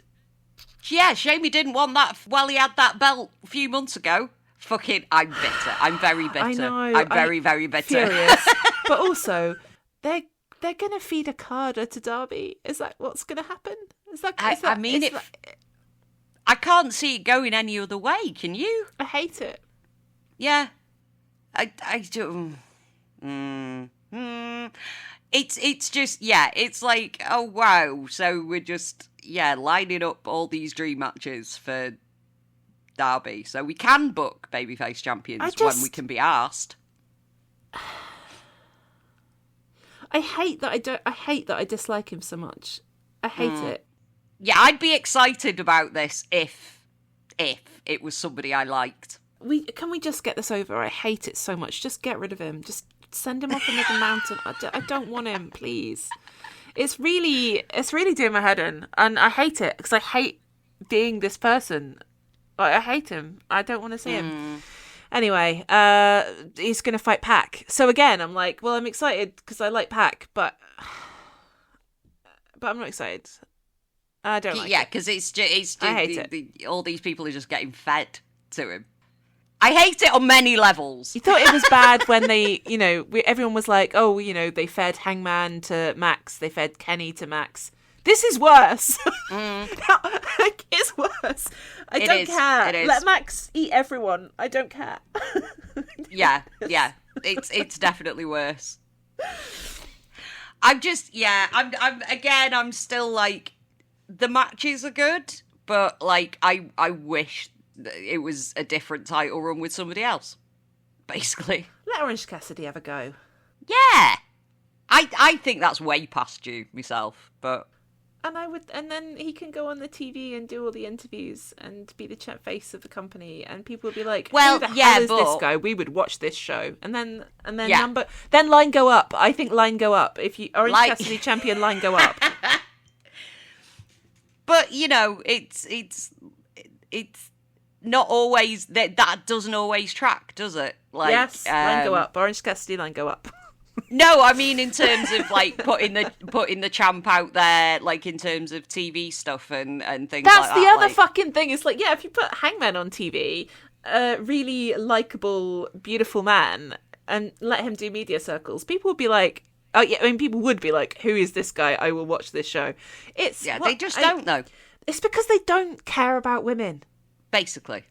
yeah, shame he didn't want that while he had that belt a few months ago. Fucking, I'm bitter. I'm very bitter. I know. I'm very, very bitter. Furious. But also, they're going to feed Okada to Darby. Is that what's going to happen? I can't see it going any other way. Can you? I hate it. Yeah. I do. It's just, yeah, it's like, oh wow, so we're just, lining up all these dream matches for Darby, so we can book babyface champions when we can be asked. I hate that I dislike him so much. I hate it. Yeah, I'd be excited about this if it was somebody I liked. Can we just get this over? I hate it so much. Just get rid of him. Just send him off another mountain. I don't want him, please. It's really doing my head in, and I hate it because I hate being this person. I hate him. I don't want to see him. Anyway, he's going to fight Pac. So again, I'm like, well, I'm excited because I like Pac, but I'm not excited. I don't like it. Yeah, because I hate it. All these people are just getting fed to him. I hate it on many levels. You thought it was bad when they, everyone was like, oh, they fed Hangman to Max. They fed Kenny to Max. This is worse. It's worse. I don't care. It is. Let Max eat everyone. I don't care. Yeah. It's definitely worse. I'm still like, the matches are good, but like, I wish it was a different title run with somebody else, basically. Let Orange Cassidy have a go. Yeah, I think that's way past due myself, but and then he can go on the TV and do all the interviews and be the face of the company, and people would be like, "Who the hell is this guy? We would watch this show." And then line go up. I think line go up if you Orange Cassidy champion, line go up. But it's not always that doesn't always track, does it? Like, yes, line go up. Orange Cassidy, line go up. No, I mean in terms of like putting the champ out there, like in terms of TV stuff and things. That's like that. The other fucking thing. It's like, if you put Hangman on TV, a really likable, beautiful man, and let him do media circles, people would be like, oh yeah, I mean, people would be like, who is this guy? I will watch this show. They just don't know. It's because they don't care about women. Basically.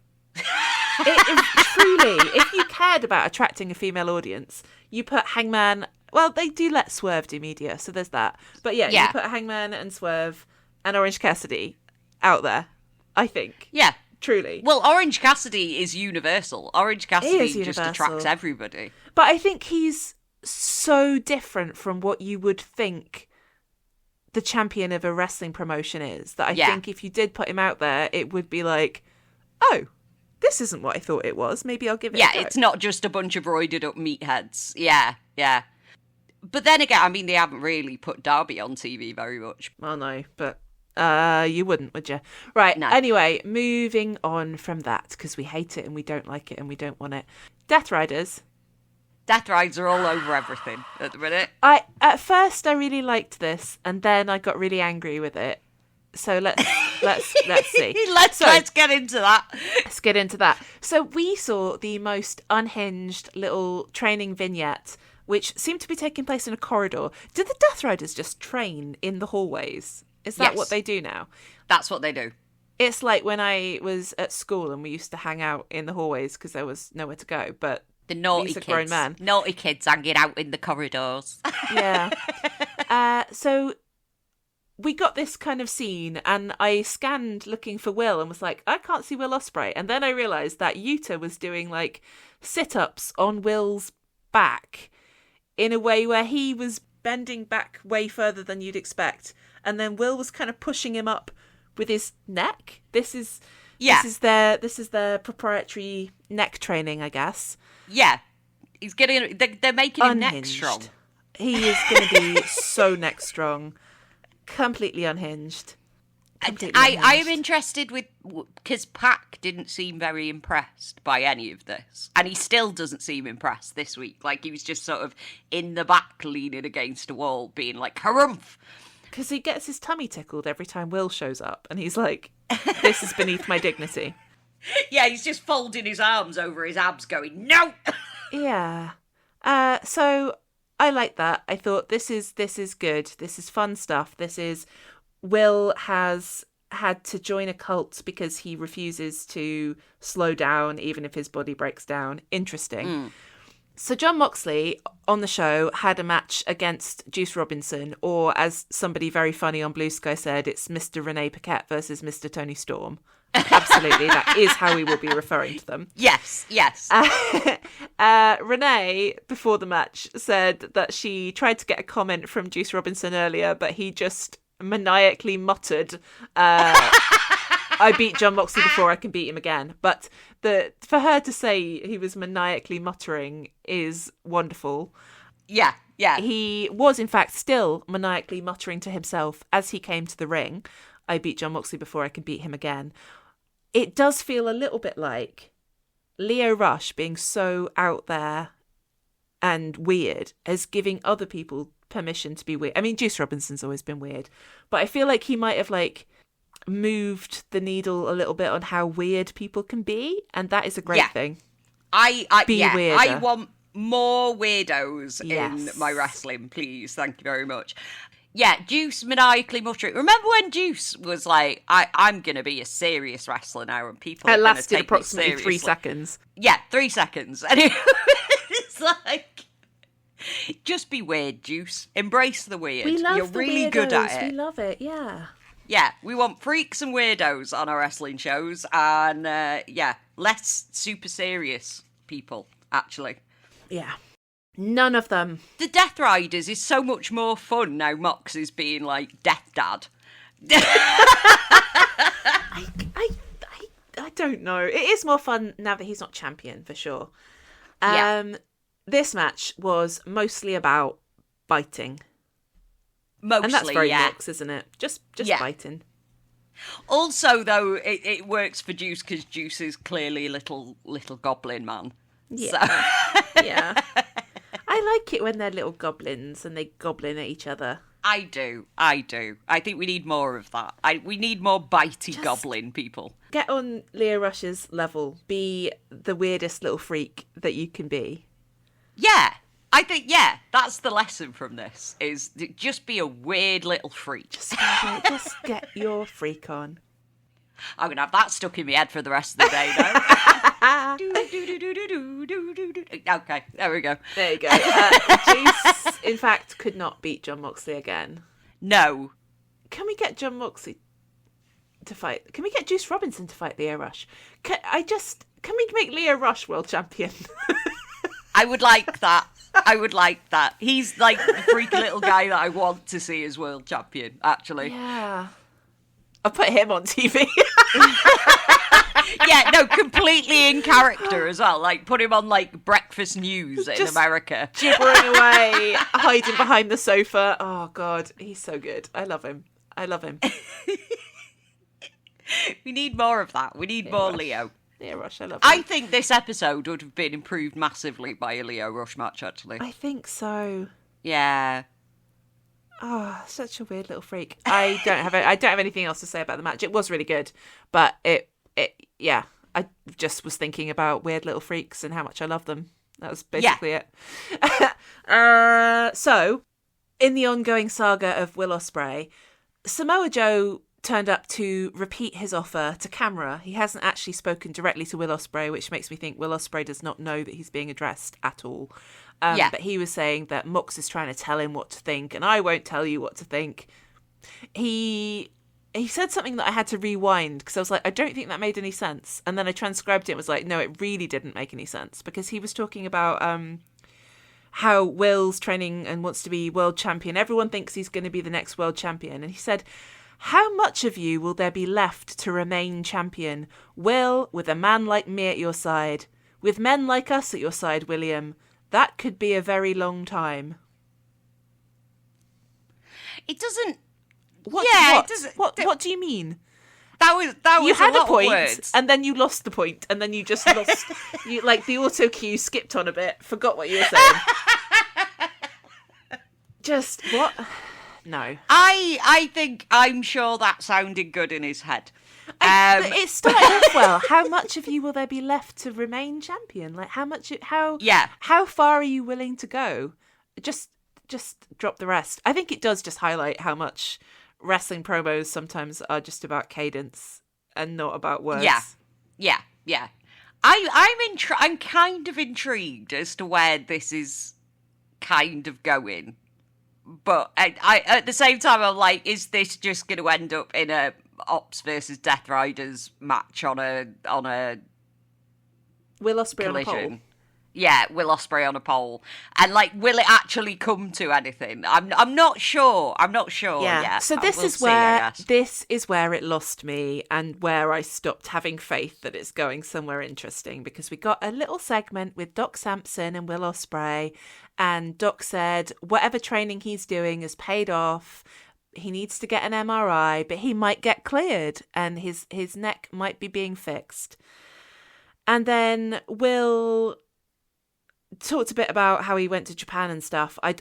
Truly, if you cared about attracting a female audience, you put Hangman. Well, they do let Swerve do media, so there's that. But you put Hangman and Swerve and Orange Cassidy out there, I think. Yeah. Truly. Well, Orange Cassidy is universal. Orange Cassidy just attracts everybody. But I think he's so different from what you would think the champion of a wrestling promotion is, that I think if you did put him out there, it would be like, oh, this isn't what I thought it was. Maybe I'll give it a go. Yeah, it's not just a bunch of roided up meatheads. Yeah. But then again, I mean, they haven't really put Darby on TV very much. Well, no, but you wouldn't, would you? Right, no. Anyway, moving on from that, because we hate it and we don't like it and we don't want it. Death Riders. Death Rides are all over everything at the minute. At first, I really liked this, and then I got really angry with it. So let's see. Let's get into that. Let's get into that. So we saw the most unhinged little training vignette, which seemed to be taking place in a corridor. Did the Death Riders just train in the hallways? Is that what they do now? That's what they do. It's like when I was at school and we used to hang out in the hallways because there was nowhere to go. But the naughty kids, grown man. Naughty kids hanging out in the corridors. Yeah. So we got this kind of scene, and I scanned looking for Will and was like, I can't see Will Ospreay. And then I realised that Yuta was doing like sit-ups on Will's back in a way where he was bending back way further than you'd expect, and then Will was kind of pushing him up with his neck. This is their proprietary neck training, I guess. Yeah, he's getting. They're making him neck Unhinged. strong. He is going to be so neck strong, completely unhinged. I am interested because Pac didn't seem very impressed by any of this, and he still doesn't seem impressed this week. Like, he was just sort of in the back, leaning against a wall, being like, harumph. Because he gets his tummy tickled every time Will shows up, and he's like, this is beneath my dignity. Yeah, he's just folding his arms over his abs, going, no. Yeah. So I like that. I thought this is good. This is fun stuff. Will has had to join a cult because he refuses to slow down even if his body breaks down. Interesting. So Jon Moxley on the show had a match against Juice Robinson, or as somebody very funny on Blue Sky said, it's Mr. Renee Paquette versus Mr. Tony Storm. Absolutely, that is how we will be referring to them. Yes. Renee, before the match, said that she tried to get a comment from Juice Robinson earlier, but he just maniacally muttered, I beat Jon Moxley before, I can beat him again. But for her to say he was maniacally muttering is wonderful. Yeah. He was, in fact, still maniacally muttering to himself as he came to the ring, I beat Jon Moxley before, I can beat him again. It does feel a little bit like Lio Rush being so out there and weird as giving other people permission to be weird. I mean, Juice Robinson's always been weird, but I feel like he might have moved the needle a little bit on how weird people can be, and that is a great thing. Weirder. I want more weirdos in my wrestling, please. Thank you very much. Yeah, Juice maniacally muttering. Remember when Juice was like, I'm going to be a serious wrestler now, and people are going to take approximately me 3 seconds. Yeah, 3 seconds. And it's like, just be weird, Juice. Embrace the weird. We love You're the really weirdos. good at it. We love it, yeah. Yeah, we want freaks and weirdos on our wrestling shows, and less super serious people, actually. Yeah. None of them. The Death Riders is so much more fun now Mox is being like Death Dad. I don't know. It is more fun now that he's not champion, for sure. This match was mostly about biting. Mostly, and that's very Mox, isn't it? Just biting. Also, though, it works for Juice because Juice is clearly a little goblin man. Yeah. So. Yeah. I like it when they're little goblins and they goblin at each other. I do. I think we need more of that. We need more bitey goblin people. Get on Lio Rush's level. Be the weirdest little freak that you can be. Yeah. I think, that's the lesson from this, is just be a weird little freak. Just get your freak on. I'm going to have that stuck in my head for the rest of the day, though. Okay, there we go. There you go. Juice, in fact, could not beat Jon Moxley again. No. Can we get Jon Moxley to fight? Can we get Juice Robinson to fight Lio Rush? Can we make Lio Rush world champion? I would like that. He's like the freaky little guy that I want to see as world champion, actually. Yeah. I'll put him on TV. Yeah, no, completely in character as well. Like, put him on, like, breakfast news in America. Gibbering away, hiding behind the sofa. Oh, God, he's so good. I love him. We need more of that. We need more Lio. Lio Rush, I love him. I think this episode would have been improved massively by a Lio Rush match, actually. I think so. Yeah. Oh, such a weird little freak. I don't have anything else to say about the match. It was really good, but I just was thinking about weird little freaks and how much I love them. That was basically it. So, in the ongoing saga of Will Ospreay, Samoa Joe turned up to repeat his offer to camera. He hasn't actually spoken directly to Will Ospreay, which makes me think Will Ospreay does not know that he's being addressed at all. But he was saying that Mox is trying to tell him what to think, and I won't tell you what to think. He said something that I had to rewind because I was like, I don't think that made any sense. And then I transcribed it and was like, no, it really didn't make any sense, because he was talking about how Will's training and wants to be world champion. Everyone thinks he's going to be the next world champion. And he said, how much of you will there be left to remain champion? Will, with a man like me at your side. With men like us at your side, William. That could be a very long time. It doesn't... What, yeah, what? It doesn't... What do you mean? That was you had a lot a point, of words. and then you lost the point, and then you just lost. You like the auto cue skipped on a bit, forgot what you were saying. Just what? No. I'm sure that sounded good in his head. But it started off well. How much of you will there be left to remain champion? Like how much? How far are you willing to go? Just drop the rest. I think it does just highlight how much wrestling promos sometimes are just about cadence and not about words. Yeah. I'm kind of intrigued as to where this is kind of going, but I at the same time I'm like, is this just going to end up in a Ops versus Death Riders match on a Will Ospreay on a collision? pole? Yeah, Will Ospreay on a pole, and like, will it actually come to anything? I'm not sure. Yeah. Yet. So this is where it lost me, and where I stopped having faith that it's going somewhere interesting, because we got a little segment with Doc Sampson and Will Ospreay, and Doc said whatever training he's doing has paid off. He needs to get an MRI, but he might get cleared, and his neck might be being fixed. And then Will talked a bit about how he went to Japan and stuff. I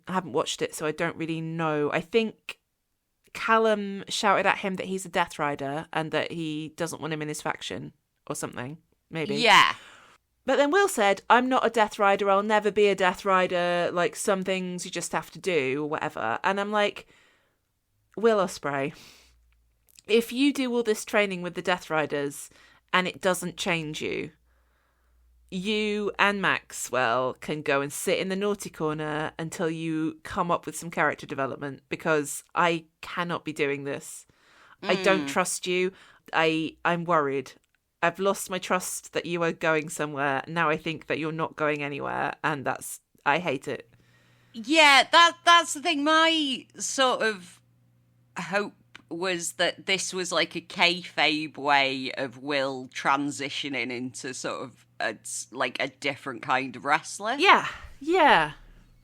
haven't watched it, so I don't really know. I think Callum shouted at him that he's a Death Rider and that he doesn't want him in his faction or something, maybe. Yeah. But then Will said, I'm not a Death Rider, I'll never be a Death Rider, like some things you just have to do or whatever. And I'm like, Will Ospreay, if you do all this training with the Death Riders and it doesn't change you, you and Maxwell can go and sit in the naughty corner until you come up with some character development, because I cannot be doing this. I don't trust you. I'm worried. I've lost my trust that you are going somewhere. Now I think that you're not going anywhere, and I hate it. Yeah, that's the thing. My sort of hope was that this was like a kayfabe way of Will transitioning into sort of a different kind of wrestler. Yeah.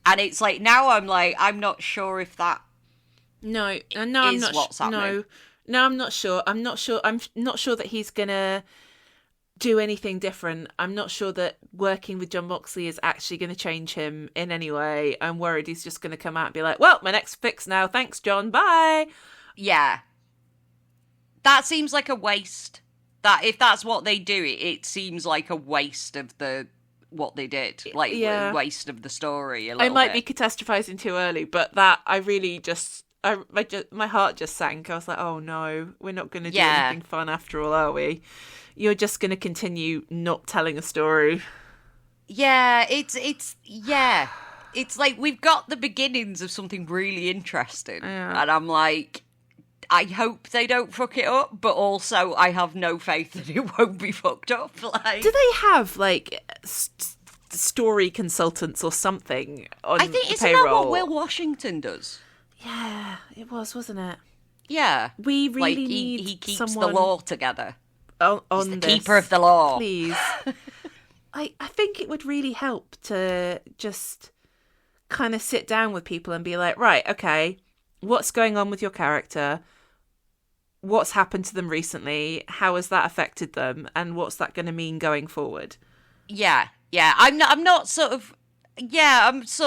And it's like, now I'm like, I'm not sure if that I'm not what's happening. No, I'm not sure. I'm not sure that he's gonna do anything different. I'm not sure that working with Jon Moxley is actually going to change him in any way. I'm worried he's just going to come out and be like, well, my neck's fixed now. Thanks, John. Bye. Yeah. That seems like a waste. That if that's what they do, it seems like a waste of what they did. Like, waste of the story a little I might bit. be catastrophizing too early, but that I really my heart just sank. I was like, oh no, we're not going to do anything fun after all, are we? You're just going to continue not telling a story. Yeah, it's like we've got the beginnings of something really interesting, and I'm like, I hope they don't fuck it up, but also I have no faith that it won't be fucked up. Like, do they have like story consultants or something on I think the isn't payroll? that what Will Washington does? Yeah, it wasn't it? Yeah, we really like, need he keeps someone the law together. On He's the this. keeper of the law, please. I think it would really help to just kind of sit down with people and be like, right, okay, what's going on with your character? What's happened to them recently? How has that affected them? And what's that going to mean going forward? Yeah. I'm sort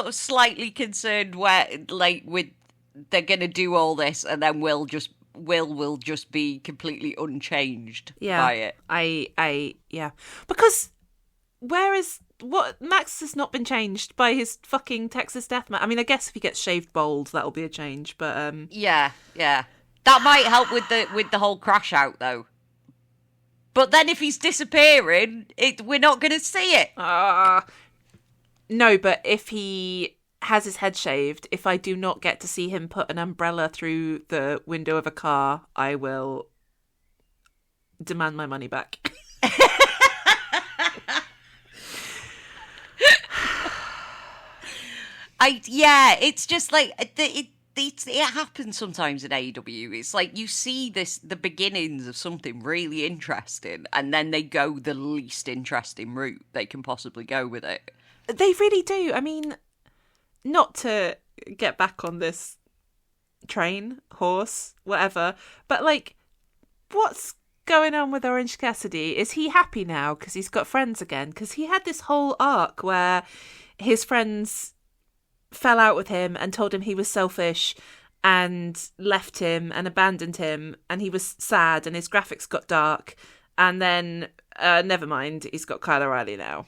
of slightly concerned where, like, with they're going to do all this and then Will will just be completely unchanged by it. Yeah. Because Max has not been changed by his fucking Texas death match. I mean, I guess if he gets shaved bald, that'll be a change, but Yeah. That might help with the whole crash out though. But then if he's disappearing, we're not going to see it. No, but if he has his head shaved, if I do not get to see him put an umbrella through the window of a car, I will demand my money back. It's just like it happens sometimes in AEW. It's like you see the beginnings of something really interesting, and then they go the least interesting route they can possibly go with it. They really do. I mean, not to get back on this train, horse, whatever, but like, what's going on with Orange Cassidy? Is he happy now because he's got friends again? Because he had this whole arc where his friends fell out with him and told him he was selfish and left him and abandoned him, and he was sad and his graphics got dark, and then never mind, he's got Kyle O'Reilly now.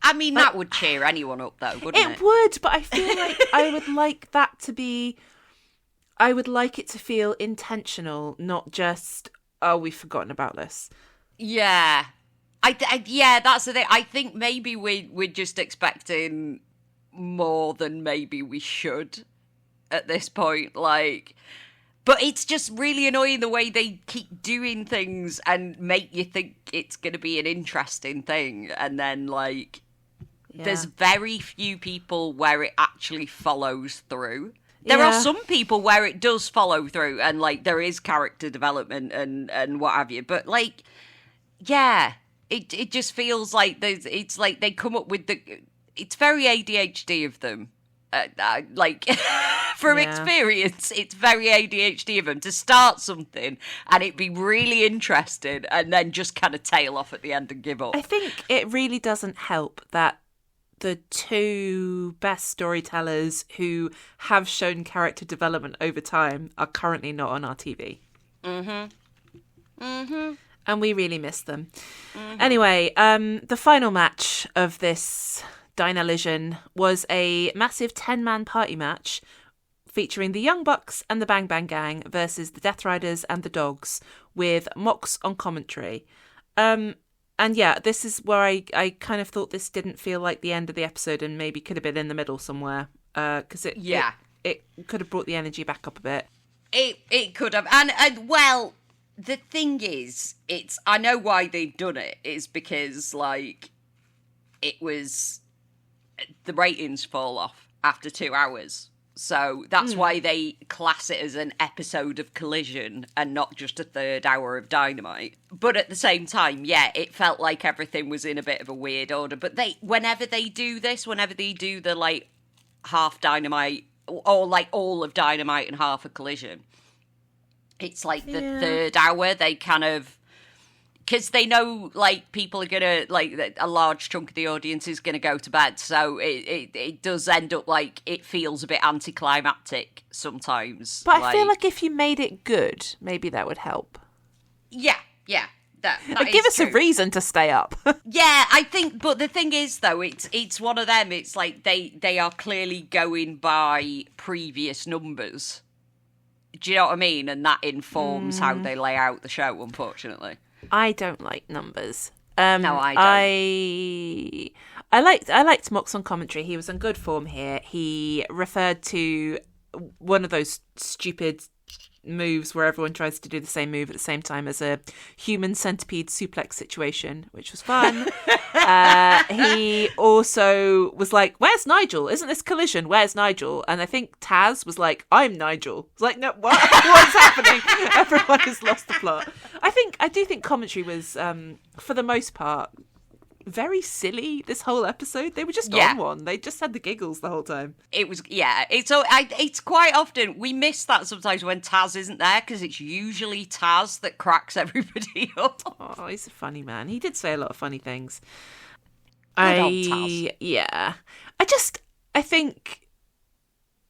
I mean, that would cheer anyone up though, wouldn't it? It would, but I feel like I would like it to feel intentional, not just, oh, we've forgotten about this. Yeah. Yeah, that's the thing. I think maybe we're just expecting more than maybe we should at this point, like, but it's just really annoying the way they keep doing things and make you think it's going to be an interesting thing, and then like there's very few people where it actually follows through. There are some people where it does follow through and like there is character development and what have you, but like it just feels like it's like they come up with it's very ADHD of them. Like, from experience, it's very ADHD of them to start something and it be really interesting and then just kind of tail off at the end and give up. I think it really doesn't help that the two best storytellers who have shown character development over time are currently not on our TV. And we really miss them. Anyway, the final match of this Dynalision was a massive 10-man party match featuring the Young Bucks and the Bang Bang Gang versus the Death Riders and the Dogs, with Mox on commentary. And yeah, this is where I kind of thought this didn't feel like the end of the episode and maybe could have been in the middle somewhere. Because it could have brought the energy back up a bit. It could have. And well, the thing is, I know why they've done it. It's because, like, it was... the ratings fall off after 2 hours. So that's why they class it as an episode of Collision and not just a third hour of Dynamite. But at the same time, yeah, it felt like everything was in a bit of a weird order. But whenever they do the, like, half Dynamite, or, like, all of Dynamite and half of Collision, it's like the third hour, they kind of... because they know, like, people are going to, like, a large chunk of the audience is going to go to bed. So it does end up, like, it feels a bit anticlimactic sometimes. But I feel like if you made it good, maybe that would help. Yeah. That give us true. a reason to stay up. Yeah, I think, but the thing is, though, it's one of them. It's like they are clearly going by previous numbers. Do you know what I mean? And that informs how they lay out the show, unfortunately. I don't like numbers. No, I don't. I liked Mox on commentary. He was in good form here. He referred to one of those stupid moves where everyone tries to do the same move at the same time as a human centipede suplex situation, which was fun. He also was like, "Where's Nigel? Isn't this Collision? Where's Nigel?" And I think Taz was like, "I'm Nigel." It's like, no, what? What's happening? Everyone has lost the plot. I do think commentary was, for the most part, very silly this whole episode. They were just on one. They just had the giggles the whole time. It was, it's quite often, we miss that sometimes when Taz isn't there, because it's usually Taz that cracks everybody up. Oh, he's a funny man. He did say a lot of funny things. Taz. Yeah. I think,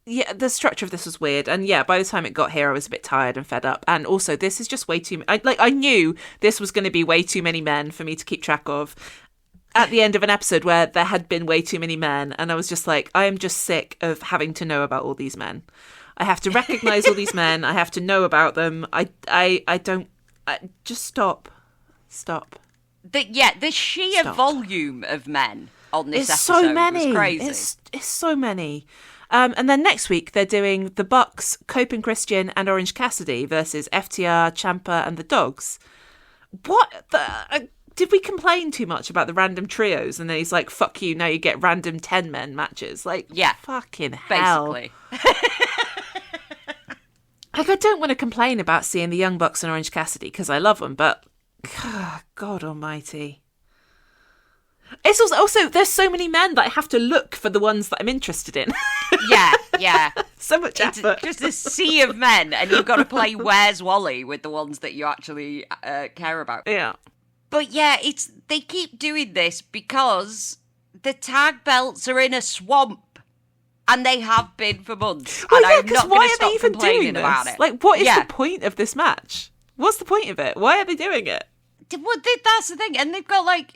the structure of this was weird. And yeah, by the time it got here, I was a bit tired and fed up. And also, this is just way too... I knew this was going to be way too many men for me to keep track of. At the end of an episode where there had been way too many men, and I was just like, I am just sick of having to know about all these men. I have to recognise all these men. I have to know about them. Just stop. The sheer volume of men on this episode so many. was crazy. It's so many. And then next week they're doing the Bucks, Cope and Christian, and Orange Cassidy versus FTR, Ciampa, and the Dogs. What the... did we complain too much about the random trios? And then he's like, fuck you, now you get random 10-man matches. Like, yeah, fucking hell. Basically. Like, I don't want to complain about seeing the Young Bucks and Orange Cassidy because I love them, but God almighty. It's also there's so many men that I have to look for the ones that I'm interested in. Yeah. So much effort. It's just a sea of men, and you've got to play Where's Wally with the ones that you actually care about. Yeah. But yeah, they keep doing this because the tag belts are in a swamp, and they have been for months. Well, and yeah, I'm because not why going to are they stop even doing complaining about this? it. Like, what is the point of this match? What's the point of it? Why are they doing it? Well, that's the thing, and they've got like.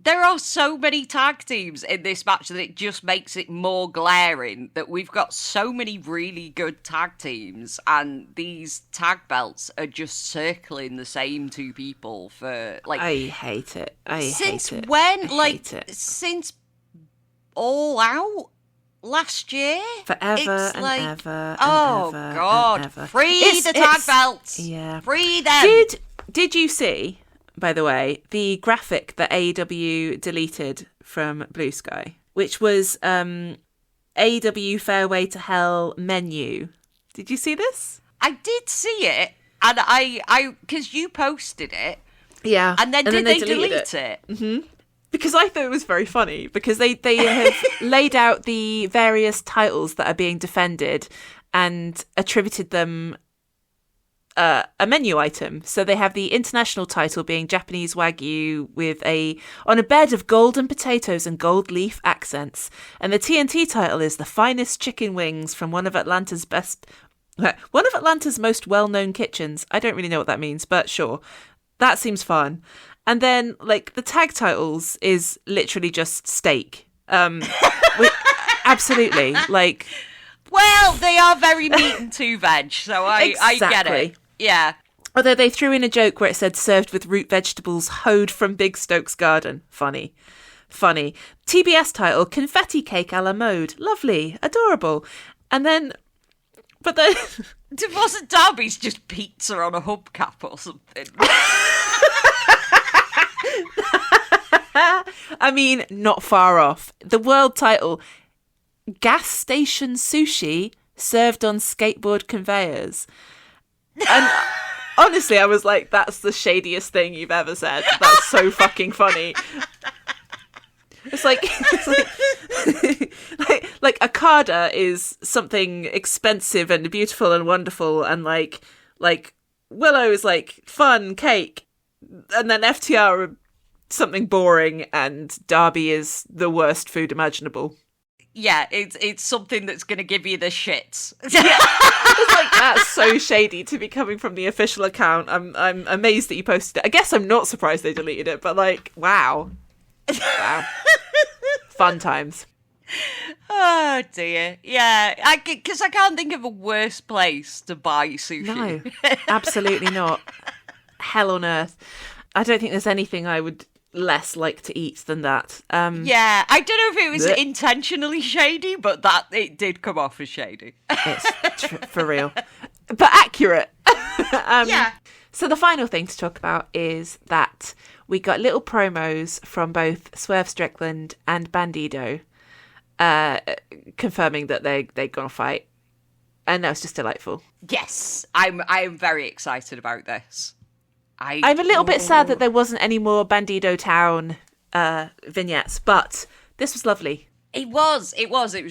There are so many tag teams in this match that it just makes it more glaring that we've got so many really good tag teams, and these tag belts are just circling the same two people for like. I hate it. Since when? Since All Out last year? Forever and like, ever. Oh and ever God! and ever. Free the tag belts. Yeah. Free them. Did you see? By the way, the graphic that AEW deleted from Blue Sky, which was AEW Fairway to Hell menu. Did you see this? I did see it, and I because you posted it. Yeah. And then did they delete it? Mm-hmm. Because I thought it was very funny, because they have laid out the various titles that are being defended and attributed them a menu item. So they have the international title being Japanese Wagyu on a bed of golden potatoes and gold leaf accents. And the TNT title is the finest chicken wings from one of Atlanta's most well-known kitchens. I don't really know what that means, but sure. That seems fun. And then like the tag titles is literally just steak. Absolutely. Like, well, they are very meat and two veg, so I get it. Yeah. Although they threw in a joke where it said served with root vegetables hoed from Big Stokes Garden. Funny. TBS title, confetti cake a la mode. Lovely. Adorable. And then... But then... Wasn't Darby's just pizza on a hubcap or something? I mean, not far off. The world title, gas station sushi served on skateboard conveyors. And honestly, I was like, that's the shadiest thing you've ever said. That's so fucking funny. It's like like Akada is something expensive and beautiful and wonderful, and like Willow is like fun cake, and then FTR are something boring, and Darby is the worst food imaginable. Yeah, it's something that's going to give you the shits. Yeah. It's like, that's so shady to be coming from the official account. I'm amazed that you posted it. I guess I'm not surprised they deleted it, but like, wow. Fun times. Oh dear. Yeah, because I can't think of a worse place to buy sushi. No, absolutely not. Hell on earth. I don't think there's anything I would less like to eat than that. Yeah, I don't know if it was intentionally shady, but that it did come off as shady. It's for real, but accurate. Yeah. So the final thing to talk about is that we got little promos from both Swerve Strickland and Bandido, confirming that they're gonna fight, and that was just delightful. Yes, I'm very excited about this. I'm a little bit sad that there wasn't any more Bandido Town vignettes, but this was lovely. It was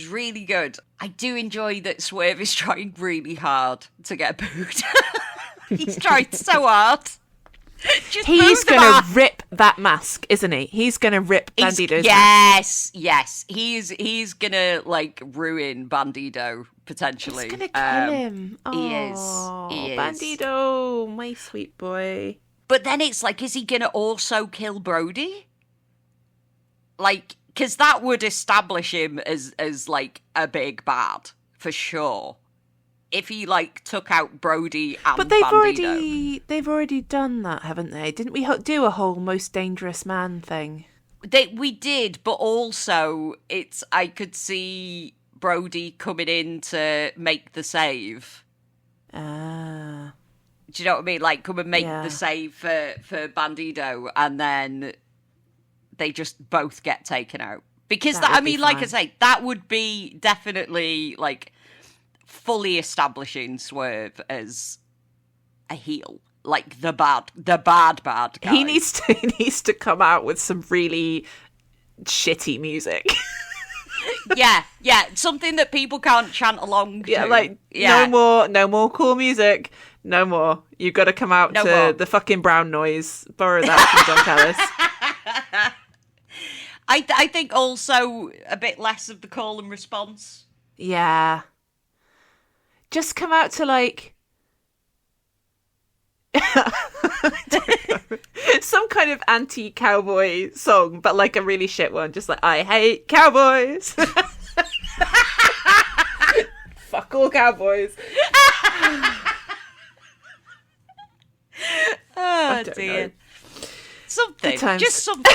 really good. I do enjoy that Swerve is trying really hard to get booed. He's trying so hard. He's going to rip that mask, isn't he? He's going to rip Bandido's mask. Yes. He's going to, like, ruin Bandido, potentially. He's going to kill him. He is. Bandido, my sweet boy. But then it's like, is he going to also kill Brody? Like, because that would establish him as, like, a big bad, for sure. If he like took out Brody and but they've already done that, haven't they? Didn't we do a whole most dangerous man thing? We did, but also I could see Brody coming in to make the save. Ah. Do you know what I mean? Like, come and make Yeah. the save for Bandido, and then they just both get taken out. Because, That would I be mean, like I fine. say, that would be definitely, like, fully establishing Swerve as a heel. Like, the bad guy. He needs to come out with some really shitty music. Yeah, something that people can't chant along to. Yeah, like Yeah. no more cool music. No more. You've got to come out No to more. the fucking brown noise. Borrow that from Don Callis. I think also a bit less of the call and response. Yeah. Just come out to like some kind of anti-cowboy song, but like a really shit one. Just like, I hate cowboys. Fuck all cowboys. Oh don't dear. know. Something. Good times. Just something.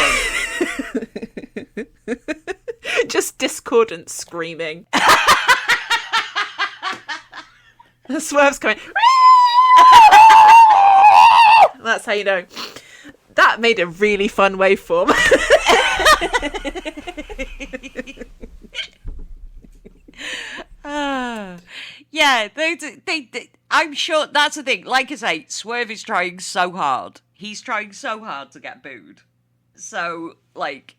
Just discordant screaming. Swerve's coming. That's how you know. That made a really fun waveform. Yeah, they, I'm sure that's the thing. Like I say, Swerve is trying so hard. He's trying so hard to get booed. So, like,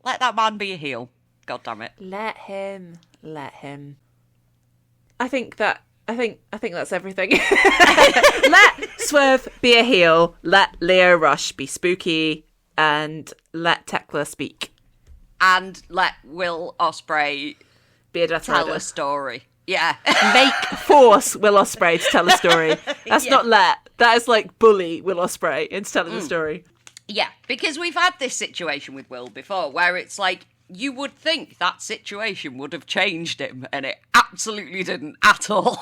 let that man be a heel. God damn it. Let him. I think that's everything. Let Swerve be a heel. Let Leo Rush be spooky, and let Thekla speak. And let Will Ospreay Be a death tell rider. a story. Yeah. Force Will Ospreay to tell a story. That's Yeah. not let. That is like bully Will Ospreay into telling the story. Yeah, because we've had this situation with Will before where it's like, you would think that situation would have changed him, and it absolutely didn't at all.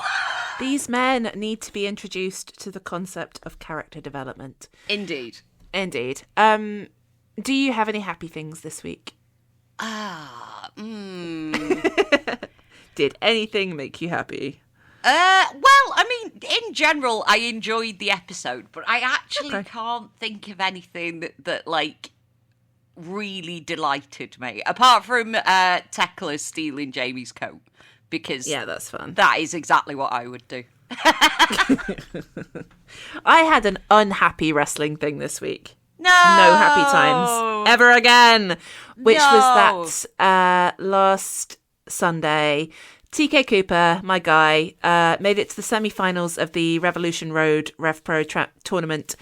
These men need to be introduced to the concept of character development. Indeed. Indeed. Do you have any happy things this week? Did anything make you happy? Well, I mean, in general, I enjoyed the episode, but I actually can't think of anything that like, really delighted me. Apart from Thekla stealing Jamie's coat, because Yeah, that's fun. that is exactly what I would do. I had an unhappy wrestling thing this week. No! No happy times ever again. Which No. was that last Sunday, TK Cooper, my guy, made it to the semi-finals of the Revolution Road Rev Pro tournament,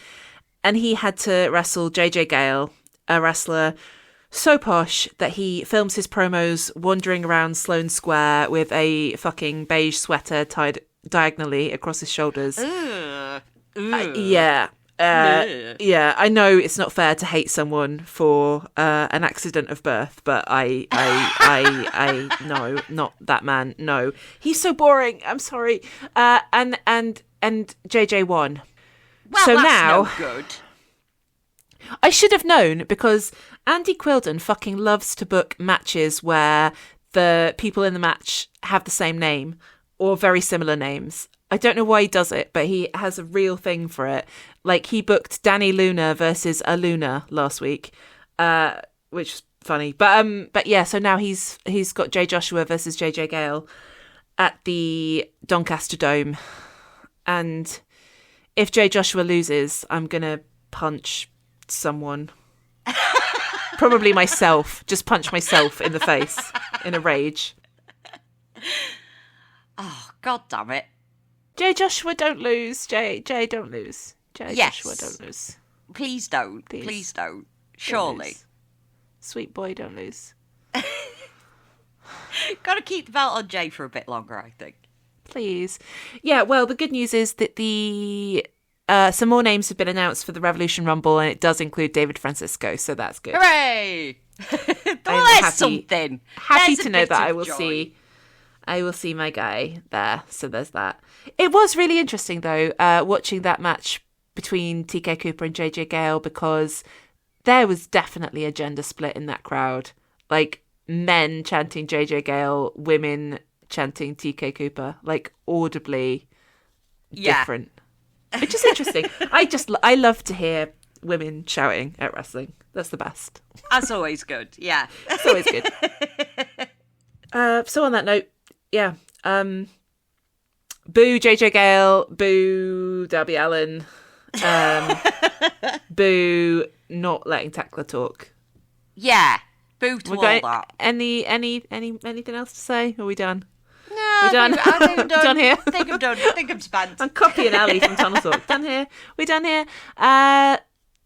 and he had to wrestle JJ Gale, a wrestler so posh that he films his promos wandering around Sloane Square with a fucking beige sweater tied diagonally across his shoulders. Yeah. Yeah, I know it's not fair to hate someone for an accident of birth, but I no, not that man. No, he's so boring. I'm sorry. And JJ won. Well, So that's now- no good. I should have known because Andy Quilden fucking loves to book matches where the people in the match have the same name or very similar names. I don't know why he does it, but he has a real thing for it. Like, he booked Danny Luna versus Aluna last week, which is funny. But yeah, so now he's got Jay Joshua versus JJ Gale at the Doncaster Dome. And if Jay Joshua loses, I'm going to punch someone. Probably myself. Just punch myself in the face in a rage. Oh, God damn it. Jay Joshua, don't lose. Jay, don't lose. Jay Yes. Joshua, don't lose. Please don't. Please. Please don't. Don't Surely. lose. Sweet boy, don't lose. Got to keep the belt on Jay for a bit longer, I think. Please. Yeah, well, the good news is that some more names have been announced for the Revolution Rumble, and it does include David Francisco, so that's good. Hooray! I'm Well, there's happy- something. Happy There's a to know bit that of I will joy. see my guy there. So there's that. It was really interesting though, watching that match between TK Cooper and JJ Gale, because there was definitely a gender split in that crowd. Like, men chanting JJ Gale, women chanting TK Cooper, like audibly Yeah. different. which is interesting. I love to hear women shouting at wrestling. That's the best. That's always good. Yeah. It's always good. So on that note, yeah. Boo JJ Gale, boo Darby Allin, boo not letting Thekla talk. Yeah. Boo to all that. Anything else to say? Are we done? No, we're done. I think I'm done. Done here. I think I'm done. I think I'm spent. I'm copying Ali from Tunnel Talk. Done here. We're done here.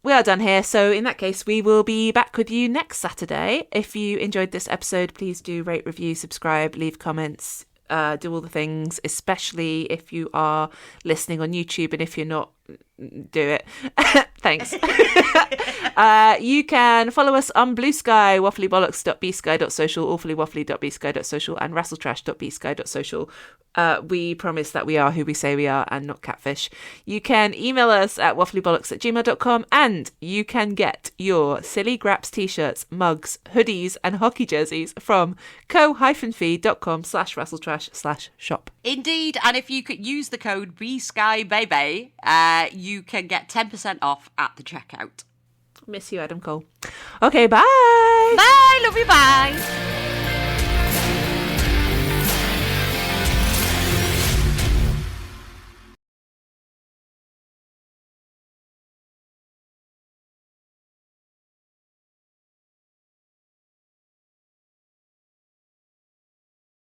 We are done here. So in that case, we will be back with you next Saturday. If you enjoyed this episode, please do rate, review, subscribe, leave comments, do all the things, especially if you are listening on YouTube, and if you're not, do it. Thanks. You can follow us on Blue Sky, wafflybollocks.bsky.social, awfullywaffly.bsky.social, and wrestletrash.bsky.social. We promise that we are who we say we are and not catfish. You can email us at wafflybollocks@gmail.com, and you can get your Silly Graps t-shirts, mugs, hoodies, and hockey jerseys from co-fi.com/wrestletrash/shop. Indeed, and if you could use the code BSkyBaby, you can get 10% off at the checkout. Miss you, Adam Cole. Okay, bye. Bye, love you, bye.